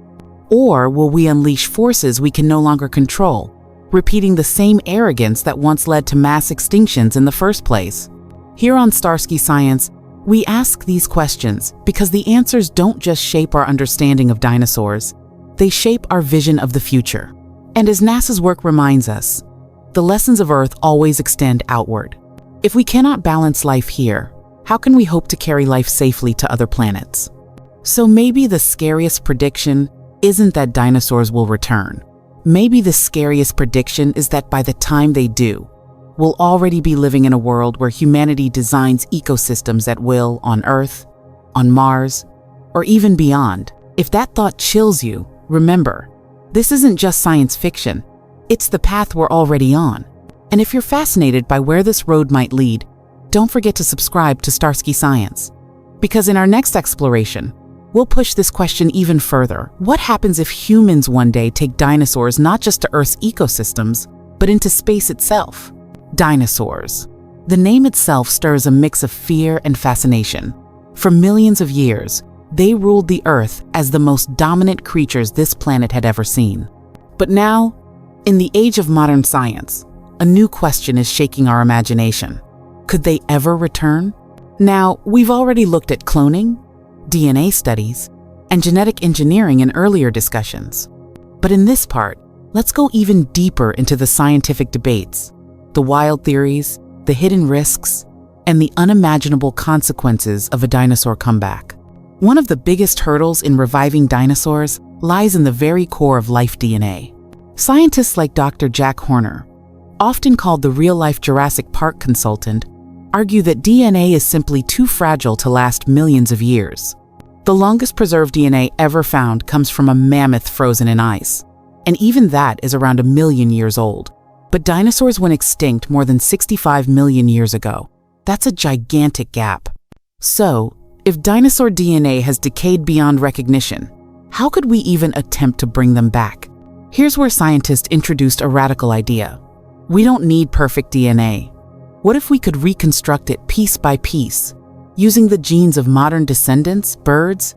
Or will we unleash forces we can no longer control, repeating the same arrogance that once led to mass extinctions in the first place? Here on Starsky Science, we ask these questions because the answers don't just shape our understanding of dinosaurs, they shape our vision of the future. And as NASA's work reminds us, the lessons of Earth always extend outward. If we cannot balance life here, how can we hope to carry life safely to other planets? So maybe the scariest prediction isn't that dinosaurs will return. Maybe the scariest prediction is that by the time they do, we'll already be living in a world where humanity designs ecosystems at will on Earth, on Mars, or even beyond. If that thought chills you, remember, this isn't just science fiction, it's the path we're already on. And if you're fascinated by where this road might lead, don't forget to subscribe to Starsky Science. Because in our next exploration, we'll push this question even further. What happens if humans one day take dinosaurs not just to Earth's ecosystems, but into space itself? Dinosaurs. The name itself stirs a mix of fear and fascination. For millions of years, they ruled the Earth as the most dominant creatures this planet had ever seen. But now, in the age of modern science, a new question is shaking our imagination. Could they ever return? Now, we've already looked at cloning, DNA studies, and genetic engineering in earlier discussions. But in this part, let's go even deeper into the scientific debates, the wild theories, the hidden risks, and the unimaginable consequences of a dinosaur comeback. One of the biggest hurdles in reviving dinosaurs lies in the very core of life DNA. Scientists like Dr. Jack Horner, often called the real-life Jurassic Park consultant, argue that DNA is simply too fragile to last millions of years. The longest preserved DNA ever found comes from a mammoth frozen in ice, and even that is around 1 million years old. But dinosaurs went extinct more than 65 million years ago. That's a gigantic gap. So, if dinosaur DNA has decayed beyond recognition, how could we even attempt to bring them back? Here's where scientists introduced a radical idea. We don't need perfect DNA. What if we could reconstruct it piece by piece, using the genes of modern descendants, birds?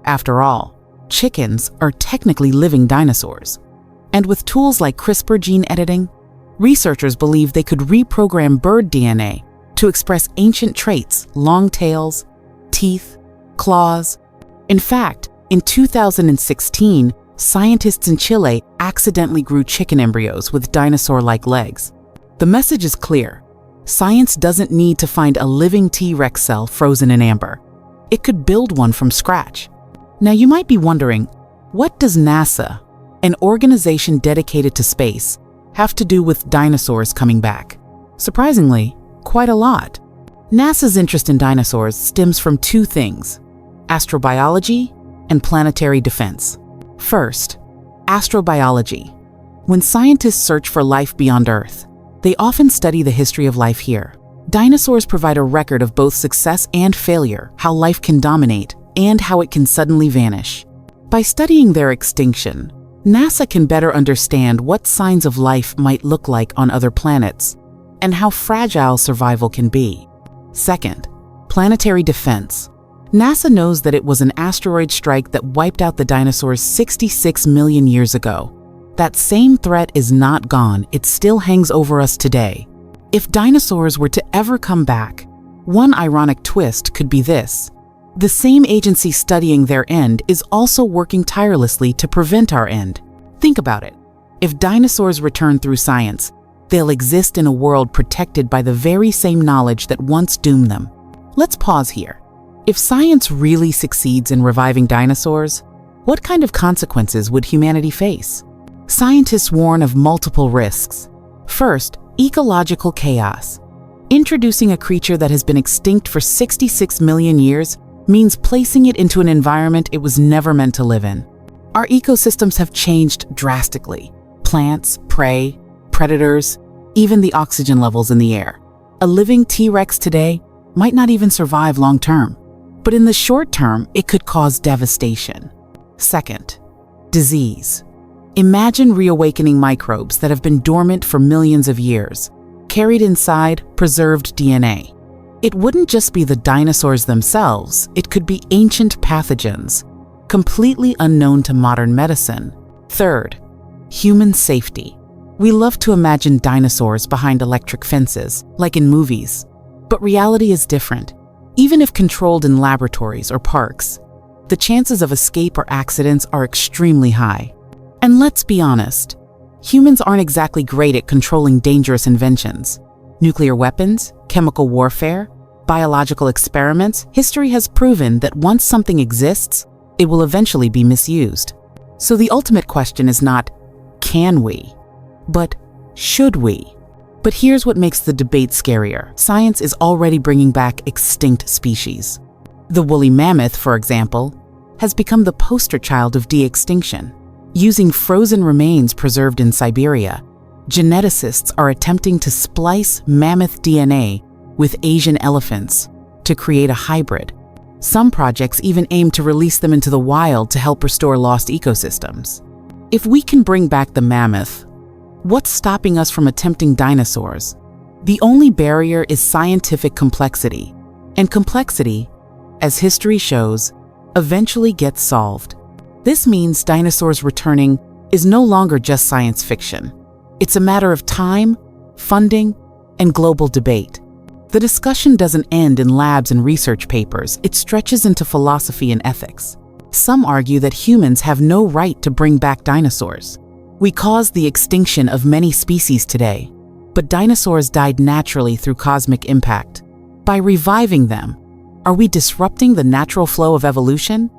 After all, chickens are technically living dinosaurs. And with tools like CRISPR gene editing, researchers believe they could reprogram bird DNA to express ancient traits, long tails, teeth, claws. In fact, in 2016, scientists in Chile accidentally grew chicken embryos with dinosaur-like legs. The message is clear. Science doesn't need to find a living T-Rex cell frozen in amber. It could build one from scratch. Now you might be wondering, what does NASA, an organization dedicated to space, have to do with dinosaurs coming back? Surprisingly, quite a lot. NASA's interest in dinosaurs stems from two things: astrobiology and planetary defense. First, astrobiology. When scientists search for life beyond Earth, they often study the history of life here. Dinosaurs provide a record of both success and failure, how life can dominate, and how it can suddenly vanish. By studying their extinction, NASA can better understand what signs of life might look like on other planets, and how fragile survival can be. Second, Planetary defense. NASA knows that it was an asteroid strike that wiped out the dinosaurs 66 million years ago. That same threat is not gone, it still hangs over us today. If dinosaurs were to ever come back, one ironic twist could be this. The same agency studying their end is also working tirelessly to prevent our end. Think about it. If dinosaurs return through science, they'll exist in a world protected by the very same knowledge that once doomed them. Let's pause here. If science really succeeds in reviving dinosaurs, what kind of consequences would humanity face? Scientists warn of multiple risks. First, ecological chaos. Introducing a creature that has been extinct for 66 million years means placing it into an environment it was never meant to live in. Our ecosystems have changed drastically. Plants, prey, predators, even the oxygen levels in the air. A living T-Rex today might not even survive long term, but in the short term, it could cause devastation. Second, disease. Imagine reawakening microbes that have been dormant for millions of years, carried inside preserved DNA. It wouldn't just be the dinosaurs themselves, it could be ancient pathogens, completely unknown to modern medicine. Third, human safety. We love to imagine dinosaurs behind electric fences, like in movies. But reality is different. Even if controlled in laboratories or parks, the chances of escape or accidents are extremely high. And let's be honest, humans aren't exactly great at controlling dangerous inventions. Nuclear weapons, chemical warfare, biological experiments, history has proven that once something exists, it will eventually be misused. So the ultimate question is not, can we? But should we? But here's what makes the debate scarier. Science is already bringing back extinct species. The woolly mammoth, for example, has become the poster child of de-extinction. Using frozen remains preserved in Siberia, geneticists are attempting to splice mammoth DNA with Asian elephants to create a hybrid. Some projects even aim to release them into the wild to help restore lost ecosystems. If we can bring back the mammoth, what's stopping us from attempting dinosaurs? The only barrier is scientific complexity. And complexity, as history shows, eventually gets solved. This means dinosaurs returning is no longer just science fiction. It's a matter of time, funding, and global debate. The discussion doesn't end in labs and research papers, it stretches into philosophy and ethics. Some argue that humans have no right to bring back dinosaurs. We caused the extinction of many species today, but dinosaurs died naturally through cosmic impact. By reviving them, are we disrupting the natural flow of evolution?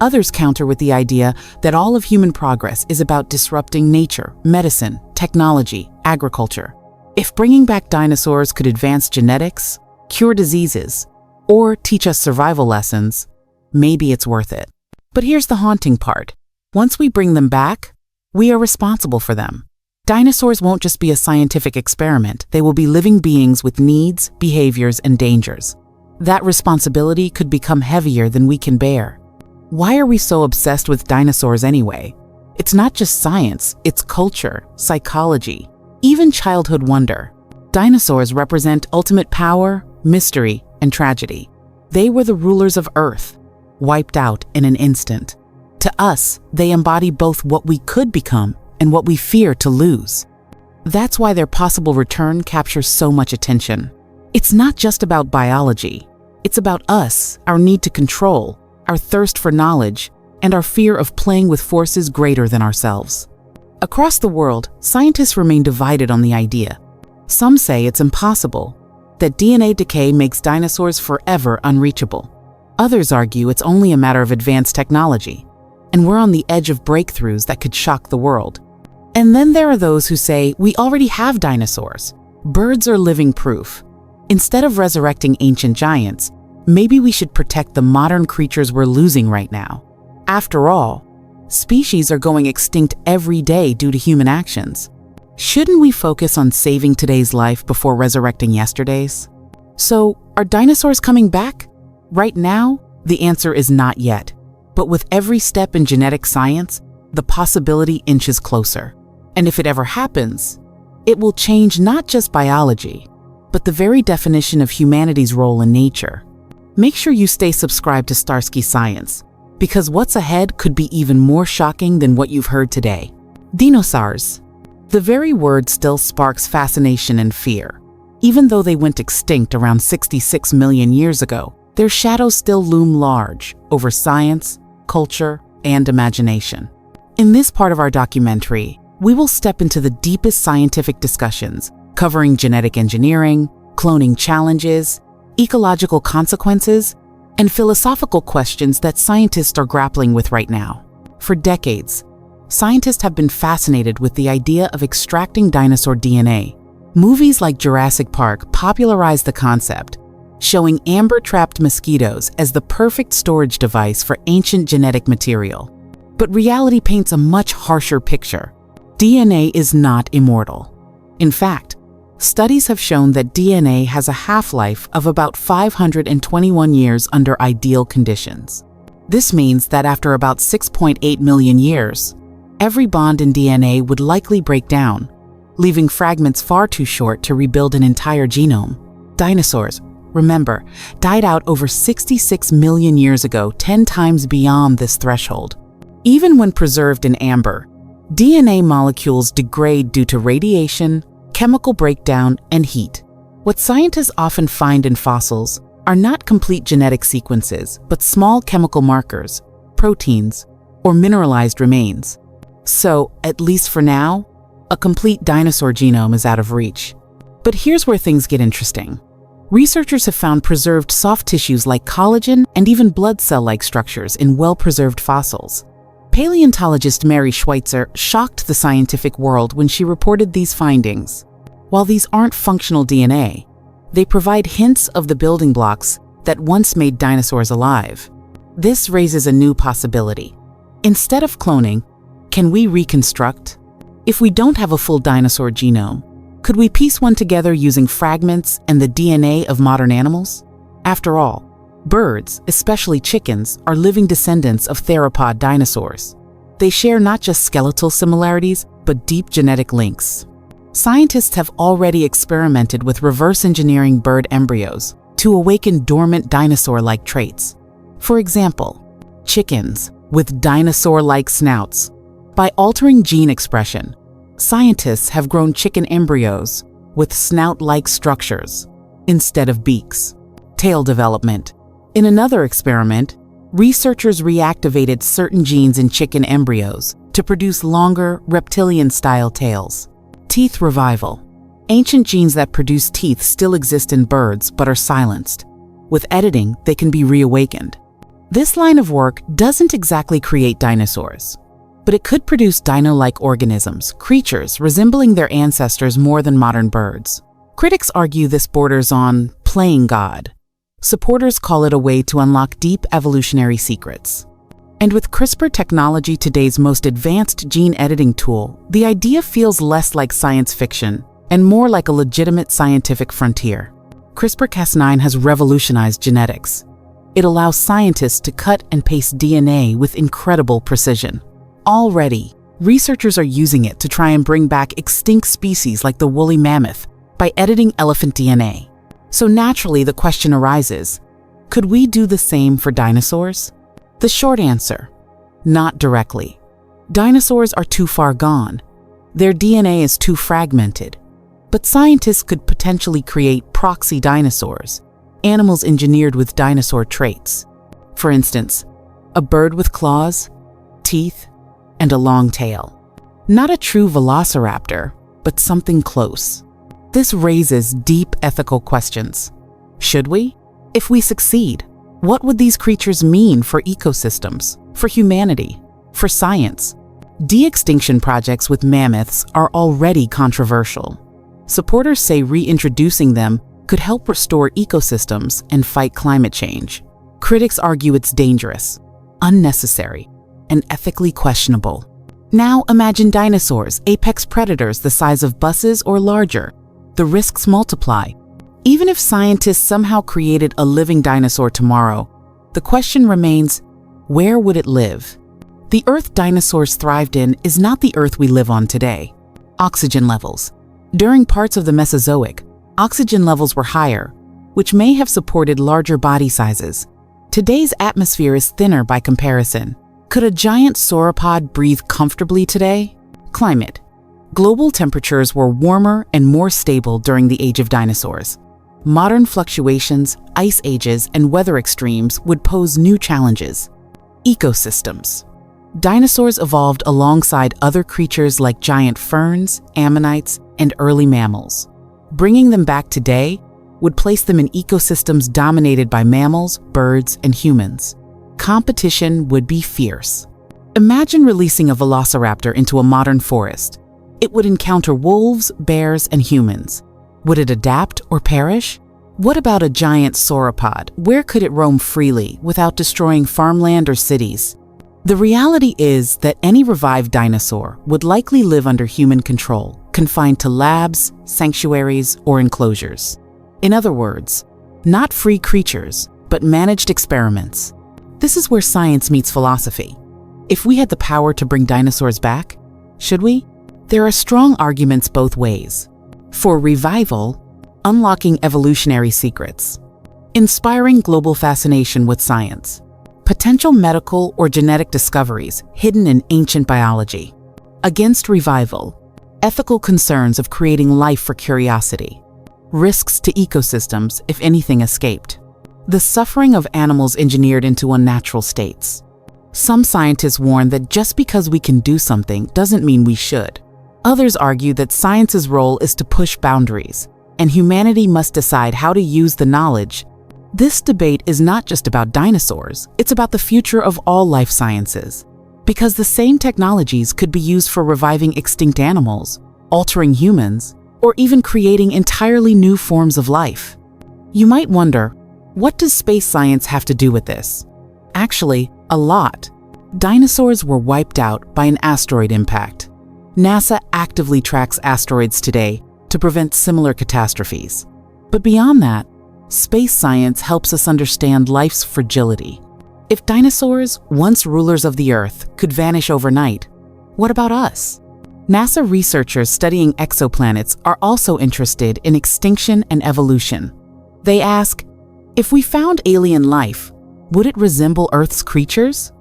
Others counter with the idea that all of human progress is about disrupting nature, medicine, technology, agriculture. If bringing back dinosaurs could advance genetics, cure diseases, or teach us survival lessons, maybe it's worth it. But here's the haunting part. Once we bring them back, we are responsible for them. Dinosaurs won't just be a scientific experiment, they will be living beings with needs, behaviors, and dangers. That responsibility could become heavier than we can bear. Why are we so obsessed with dinosaurs anyway? It's not just science, it's culture, psychology, even childhood wonder. Dinosaurs represent ultimate power, mystery, and tragedy. They were the rulers of Earth, wiped out in an instant. To us, they embody both what we could become and what we fear to lose. That's why their possible return captures so much attention. It's not just about biology. It's about us, our need to control, our thirst for knowledge, and our fear of playing with forces greater than ourselves. Across the world, scientists remain divided on the idea. Some say it's impossible, that DNA decay makes dinosaurs forever unreachable. Others argue it's only a matter of advanced technology, and we're on the edge of breakthroughs that could shock the world. And then there are those who say we already have dinosaurs. Birds are living proof. Instead of resurrecting ancient giants, maybe we should protect the modern creatures we're losing right now. After all, species are going extinct every day due to human actions. Shouldn't we focus on saving today's life before resurrecting yesterday's? So, are dinosaurs coming back? Right now, the answer is not yet. But with every step in genetic science, the possibility inches closer. And if it ever happens, it will change not just biology, but the very definition of humanity's role in nature. Make sure you stay subscribed to Starsky Science, because what's ahead could be even more shocking than what you've heard today. Dinosaurs. The very word still sparks fascination and fear. Even though they went extinct around 66 million years ago, their shadows still loom large over science, culture, and imagination. In this part of our documentary, we will step into the deepest scientific discussions, covering genetic engineering, cloning challenges, ecological consequences, and philosophical questions that scientists are grappling with right now. For decades, scientists have been fascinated with the idea of extracting dinosaur DNA. Movies like Jurassic Park popularized the concept, showing amber-trapped mosquitoes as the perfect storage device for ancient genetic material. But reality paints a much harsher picture. DNA is not immortal. In fact, studies have shown that DNA has a half-life of about 521 years under ideal conditions. This means that after about 6.8 million years, every bond in DNA would likely break down, leaving fragments far too short to rebuild an entire genome. Dinosaurs, remember, died out over 66 million years ago, 10 times beyond this threshold. Even when preserved in amber, DNA molecules degrade due to radiation, chemical breakdown, and heat. What scientists often find in fossils are not complete genetic sequences, but small chemical markers, proteins, or mineralized remains. So, at least for now, a complete dinosaur genome is out of reach. But here's where things get interesting. Researchers have found preserved soft tissues like collagen and even blood cell-like structures in well-preserved fossils. Paleontologist Mary Schweitzer shocked the scientific world when she reported these findings. While these aren't functional DNA, they provide hints of the building blocks that once made dinosaurs alive. This raises a new possibility. Instead of cloning, can we reconstruct? If we don't have a full dinosaur genome, could we piece one together using fragments and the DNA of modern animals? After all, birds, especially chickens, are living descendants of theropod dinosaurs. They share not just skeletal similarities, but deep genetic links. Scientists have already experimented with reverse engineering bird embryos to awaken dormant dinosaur-like traits. For example, chickens with dinosaur-like snouts. By altering gene expression, scientists have grown chicken embryos with snout-like structures instead of beaks. Tail development. In another experiment, researchers reactivated certain genes in chicken embryos to produce longer, reptilian-style tails. Teeth revival. Ancient genes that produce teeth still exist in birds but are silenced. With editing, they can be reawakened. This line of work doesn't exactly create dinosaurs, but it could produce dino-like organisms, creatures resembling their ancestors more than modern birds. Critics argue this borders on playing God. Supporters call it a way to unlock deep evolutionary secrets. And with CRISPR technology, today's most advanced gene editing tool, the idea feels less like science fiction and more like a legitimate scientific frontier. CRISPR-Cas9 has revolutionized genetics. It allows scientists to cut and paste DNA with incredible precision. Already, researchers are using it to try and bring back extinct species like the woolly mammoth by editing elephant DNA. So naturally, the question arises, could we do the same for dinosaurs? The short answer, not directly. Dinosaurs are too far gone. Their DNA is too fragmented. But scientists could potentially create proxy dinosaurs, animals engineered with dinosaur traits. For instance, a bird with claws, teeth, and a long tail. Not a true velociraptor, but something close. This raises deep ethical questions. Should we? If we succeed, what would these creatures mean for ecosystems, for humanity, for science? De-extinction projects with mammoths are already controversial. Supporters say reintroducing them could help restore ecosystems and fight climate change. Critics argue it's dangerous, unnecessary, and ethically questionable. Now imagine dinosaurs, apex predators the size of buses or larger. The risks multiply. Even if scientists somehow created a living dinosaur tomorrow, the question remains, where would it live? The Earth dinosaurs thrived in is not the Earth we live on today. Oxygen levels. During parts of the Mesozoic, oxygen levels were higher, which may have supported larger body sizes. Today's atmosphere is thinner by comparison. Could a giant sauropod breathe comfortably today? Climate. Global temperatures were warmer and more stable during the age of dinosaurs. Modern fluctuations, ice ages, and weather extremes would pose new challenges. Ecosystems. Dinosaurs evolved alongside other creatures like giant ferns, ammonites, and early mammals. Bringing them back today would place them in ecosystems dominated by mammals, birds, and humans. Competition would be fierce. Imagine releasing a velociraptor into a modern forest. It would encounter wolves, bears, and humans. Would it adapt or perish? What about a giant sauropod? Where could it roam freely without destroying farmland or cities? The reality is that any revived dinosaur would likely live under human control, confined to labs, sanctuaries, or enclosures. In other words, not free creatures, but managed experiments. This is where science meets philosophy. If we had the power to bring dinosaurs back, should we? There are strong arguments both ways. For revival, unlocking evolutionary secrets, inspiring global fascination with science, potential medical or genetic discoveries hidden in ancient biology. Against revival, ethical concerns of creating life for curiosity, risks to ecosystems if anything escaped, the suffering of animals engineered into unnatural states. Some scientists warn that just because we can do something doesn't mean we should. Others argue that science's role is to push boundaries, and humanity must decide how to use the knowledge. This debate is not just about dinosaurs, it's about the future of all life sciences. Because the same technologies could be used for reviving extinct animals, altering humans, or even creating entirely new forms of life. You might wonder, what does space science have to do with this? Actually, a lot. Dinosaurs were wiped out by an asteroid impact. NASA actively tracks asteroids today to prevent similar catastrophes. But beyond that, space science helps us understand life's fragility. If dinosaurs, once rulers of the Earth, could vanish overnight, what about us? NASA researchers studying exoplanets are also interested in extinction and evolution. They ask, if we found alien life, would it resemble Earth's creatures?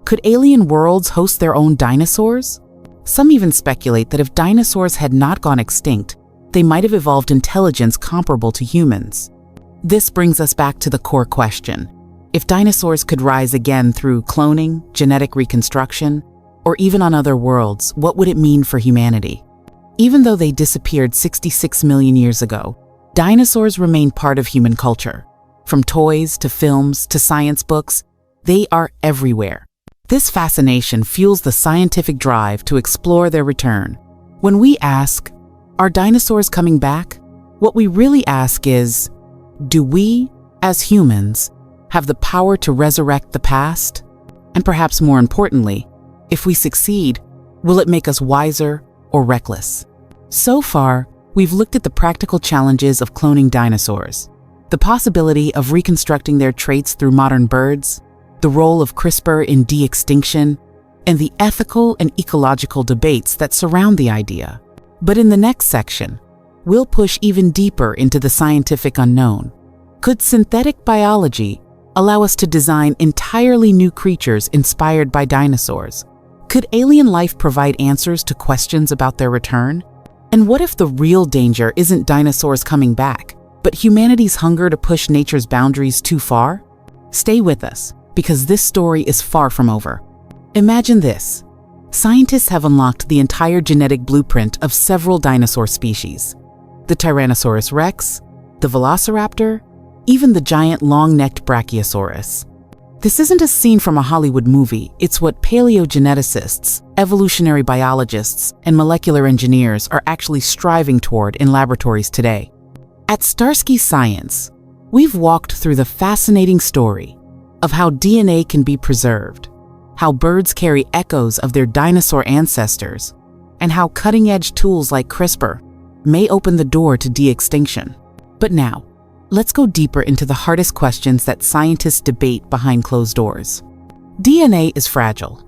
Could alien worlds host their own dinosaurs? Some even speculate that if dinosaurs had not gone extinct, they might have evolved intelligence comparable to humans. This brings us back to the core question. If dinosaurs could rise again through cloning, genetic reconstruction, or even on other worlds, what would it mean for humanity? Even though they disappeared 66 million years ago, dinosaurs remain part of human culture. From toys to films to science books, they are everywhere. This fascination fuels the scientific drive to explore their return. When we ask, are dinosaurs coming back? What we really ask is, do we, as humans, have the power to resurrect the past? And perhaps more importantly, if we succeed, will it make us wiser or reckless? So far, we've looked at the practical challenges of cloning dinosaurs, the possibility of reconstructing their traits through modern birds, the role of CRISPR in de-extinction, and the ethical and ecological debates that surround the idea. But in the next section, we'll push even deeper into the scientific unknown. Could synthetic biology allow us to design entirely new creatures inspired by dinosaurs? Could alien life provide answers to questions about their return? And what if the real danger isn't dinosaurs coming back, but humanity's hunger to push nature's boundaries too far? Stay with us, because this story is far from over. Imagine this. Scientists have unlocked the entire genetic blueprint of several dinosaur species. The Tyrannosaurus Rex, the Velociraptor, even the giant long-necked Brachiosaurus. This isn't a scene from a Hollywood movie, it's what paleogeneticists, evolutionary biologists, and molecular engineers are actually striving toward in laboratories today. At Starsky Science, we've walked through the fascinating story of how DNA can be preserved, how birds carry echoes of their dinosaur ancestors, and how cutting-edge tools like CRISPR may open the door to de-extinction. But now, let's go deeper into the hardest questions that scientists debate behind closed doors. DNA is fragile.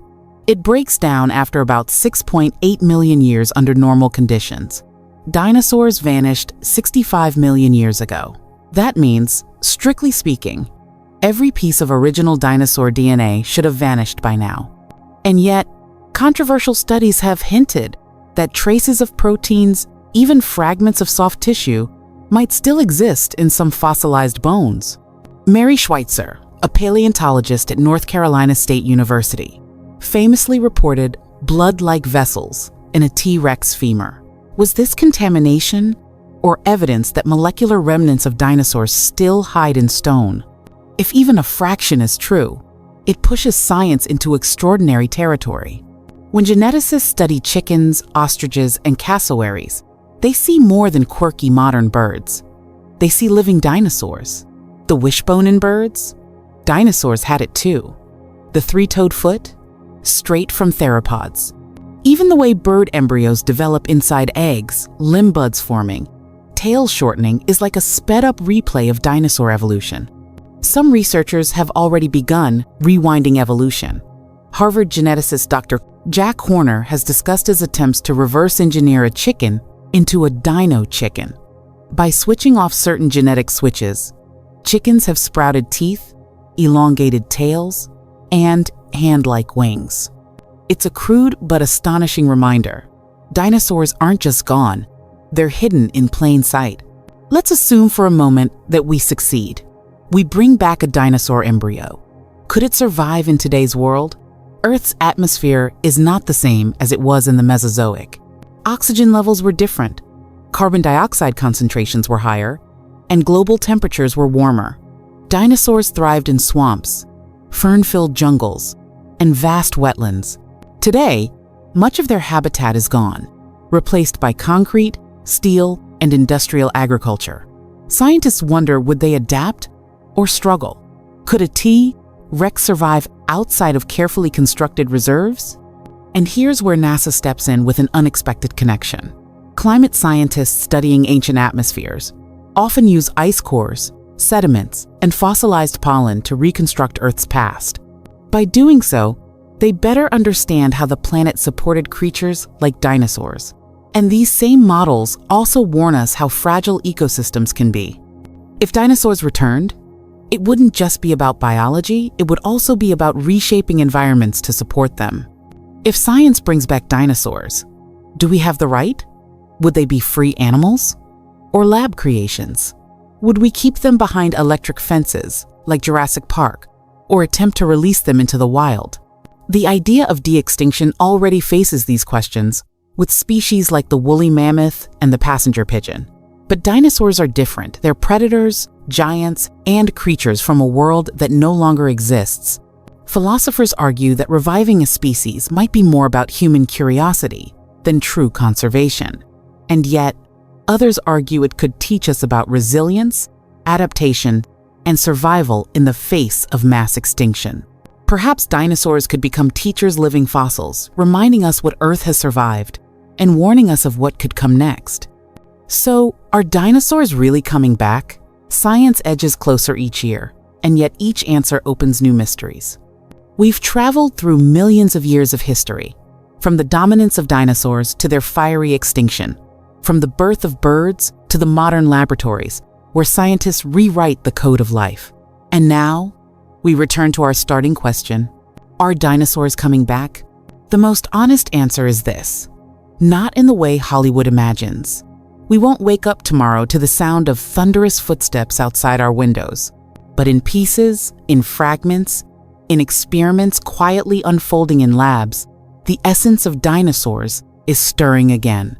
It breaks down after about 6.8 million years under normal conditions. Dinosaurs vanished 65 million years ago. That means, strictly speaking, every piece of original dinosaur DNA should have vanished by now. And yet, controversial studies have hinted that traces of proteins, even fragments of soft tissue, might still exist in some fossilized bones. Mary Schweitzer, a paleontologist at North Carolina State University, famously reported blood-like vessels in a T-Rex femur. Was this contamination or evidence that molecular remnants of dinosaurs still hide in stone? If even a fraction is true, it pushes science into extraordinary territory. When geneticists study chickens, ostriches, and cassowaries, they see more than quirky modern birds. They see living dinosaurs. The wishbone in birds? Dinosaurs had it too. The three-toed foot? Straight from theropods. Even the way bird embryos develop inside eggs, limb buds forming, tail shortening is like a sped-up replay of dinosaur evolution. Some researchers have already begun rewinding evolution. Harvard geneticist Dr. Jack Horner has discussed his attempts to reverse engineer a chicken into a dino chicken. By switching off certain genetic switches, chickens have sprouted teeth, elongated tails, and hand-like wings. It's a crude but astonishing reminder. Dinosaurs aren't just gone, they're hidden in plain sight. Let's assume for a moment that we succeed. We bring back a dinosaur embryo. Could it survive in today's world? Earth's atmosphere is not the same as it was in the Mesozoic. Oxygen levels were different, carbon dioxide concentrations were higher, and global temperatures were warmer. Dinosaurs thrived in swamps, fern-filled jungles, and vast wetlands. Today, much of their habitat is gone, replaced by concrete, steel, and industrial agriculture. Scientists wonder, would they adapt or struggle? Could a T-Rex survive outside of carefully constructed reserves? And here's where NASA steps in with an unexpected connection. Climate scientists studying ancient atmospheres often use ice cores, sediments, and fossilized pollen to reconstruct Earth's past. By doing so, they better understand how the planet supported creatures like dinosaurs. And these same models also warn us how fragile ecosystems can be. If dinosaurs returned, it wouldn't just be about biology, it would also be about reshaping environments to support them. If science brings back dinosaurs, do we have the right? Would they be free animals? Or lab creations? Would we keep them behind electric fences, like Jurassic Park, or attempt to release them into the wild? The idea of de-extinction already faces these questions, with species like the woolly mammoth and the passenger pigeon. But dinosaurs are different. They're predators, giants, and creatures from a world that no longer exists. Philosophers argue that reviving a species might be more about human curiosity than true conservation. And yet, others argue it could teach us about resilience, adaptation, and survival in the face of mass extinction. Perhaps dinosaurs could become teachers living fossils, reminding us what Earth has survived and warning us of what could come next. So, are dinosaurs really coming back? Science edges closer each year, and yet each answer opens new mysteries. We've traveled through millions of years of history, from the dominance of dinosaurs to their fiery extinction, from the birth of birds to the modern laboratories, where scientists rewrite the code of life. And now, we return to our starting question: are dinosaurs coming back? The most honest answer is this: not in the way Hollywood imagines. We won't wake up tomorrow to the sound of thunderous footsteps outside our windows, but in pieces, in fragments, in experiments quietly unfolding in labs, the essence of dinosaurs is stirring again.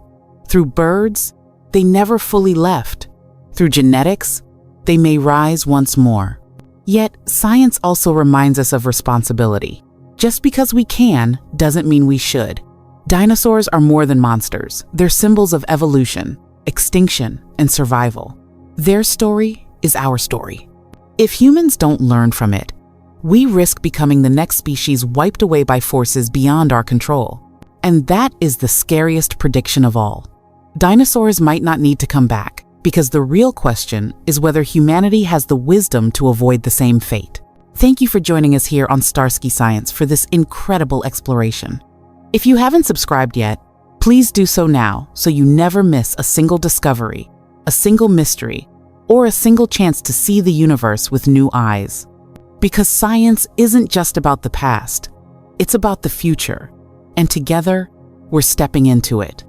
Through birds, they never fully left. Through genetics, they may rise once more. Yet, science also reminds us of responsibility. Just because we can doesn't mean we should. Dinosaurs are more than monsters. They're symbols of evolution, extinction, and survival. Their story is our story. If humans don't learn from it, we risk becoming the next species wiped away by forces beyond our control. And that is the scariest prediction of all. Dinosaurs might not need to come back, because the real question is whether humanity has the wisdom to avoid the same fate. Thank you for joining us here on Starsky Science for this incredible exploration. If you haven't subscribed yet, please do so now so you never miss a single discovery, a single mystery, or a single chance to see the universe with new eyes. Because science isn't just about the past, it's about the future, and together, we're stepping into it.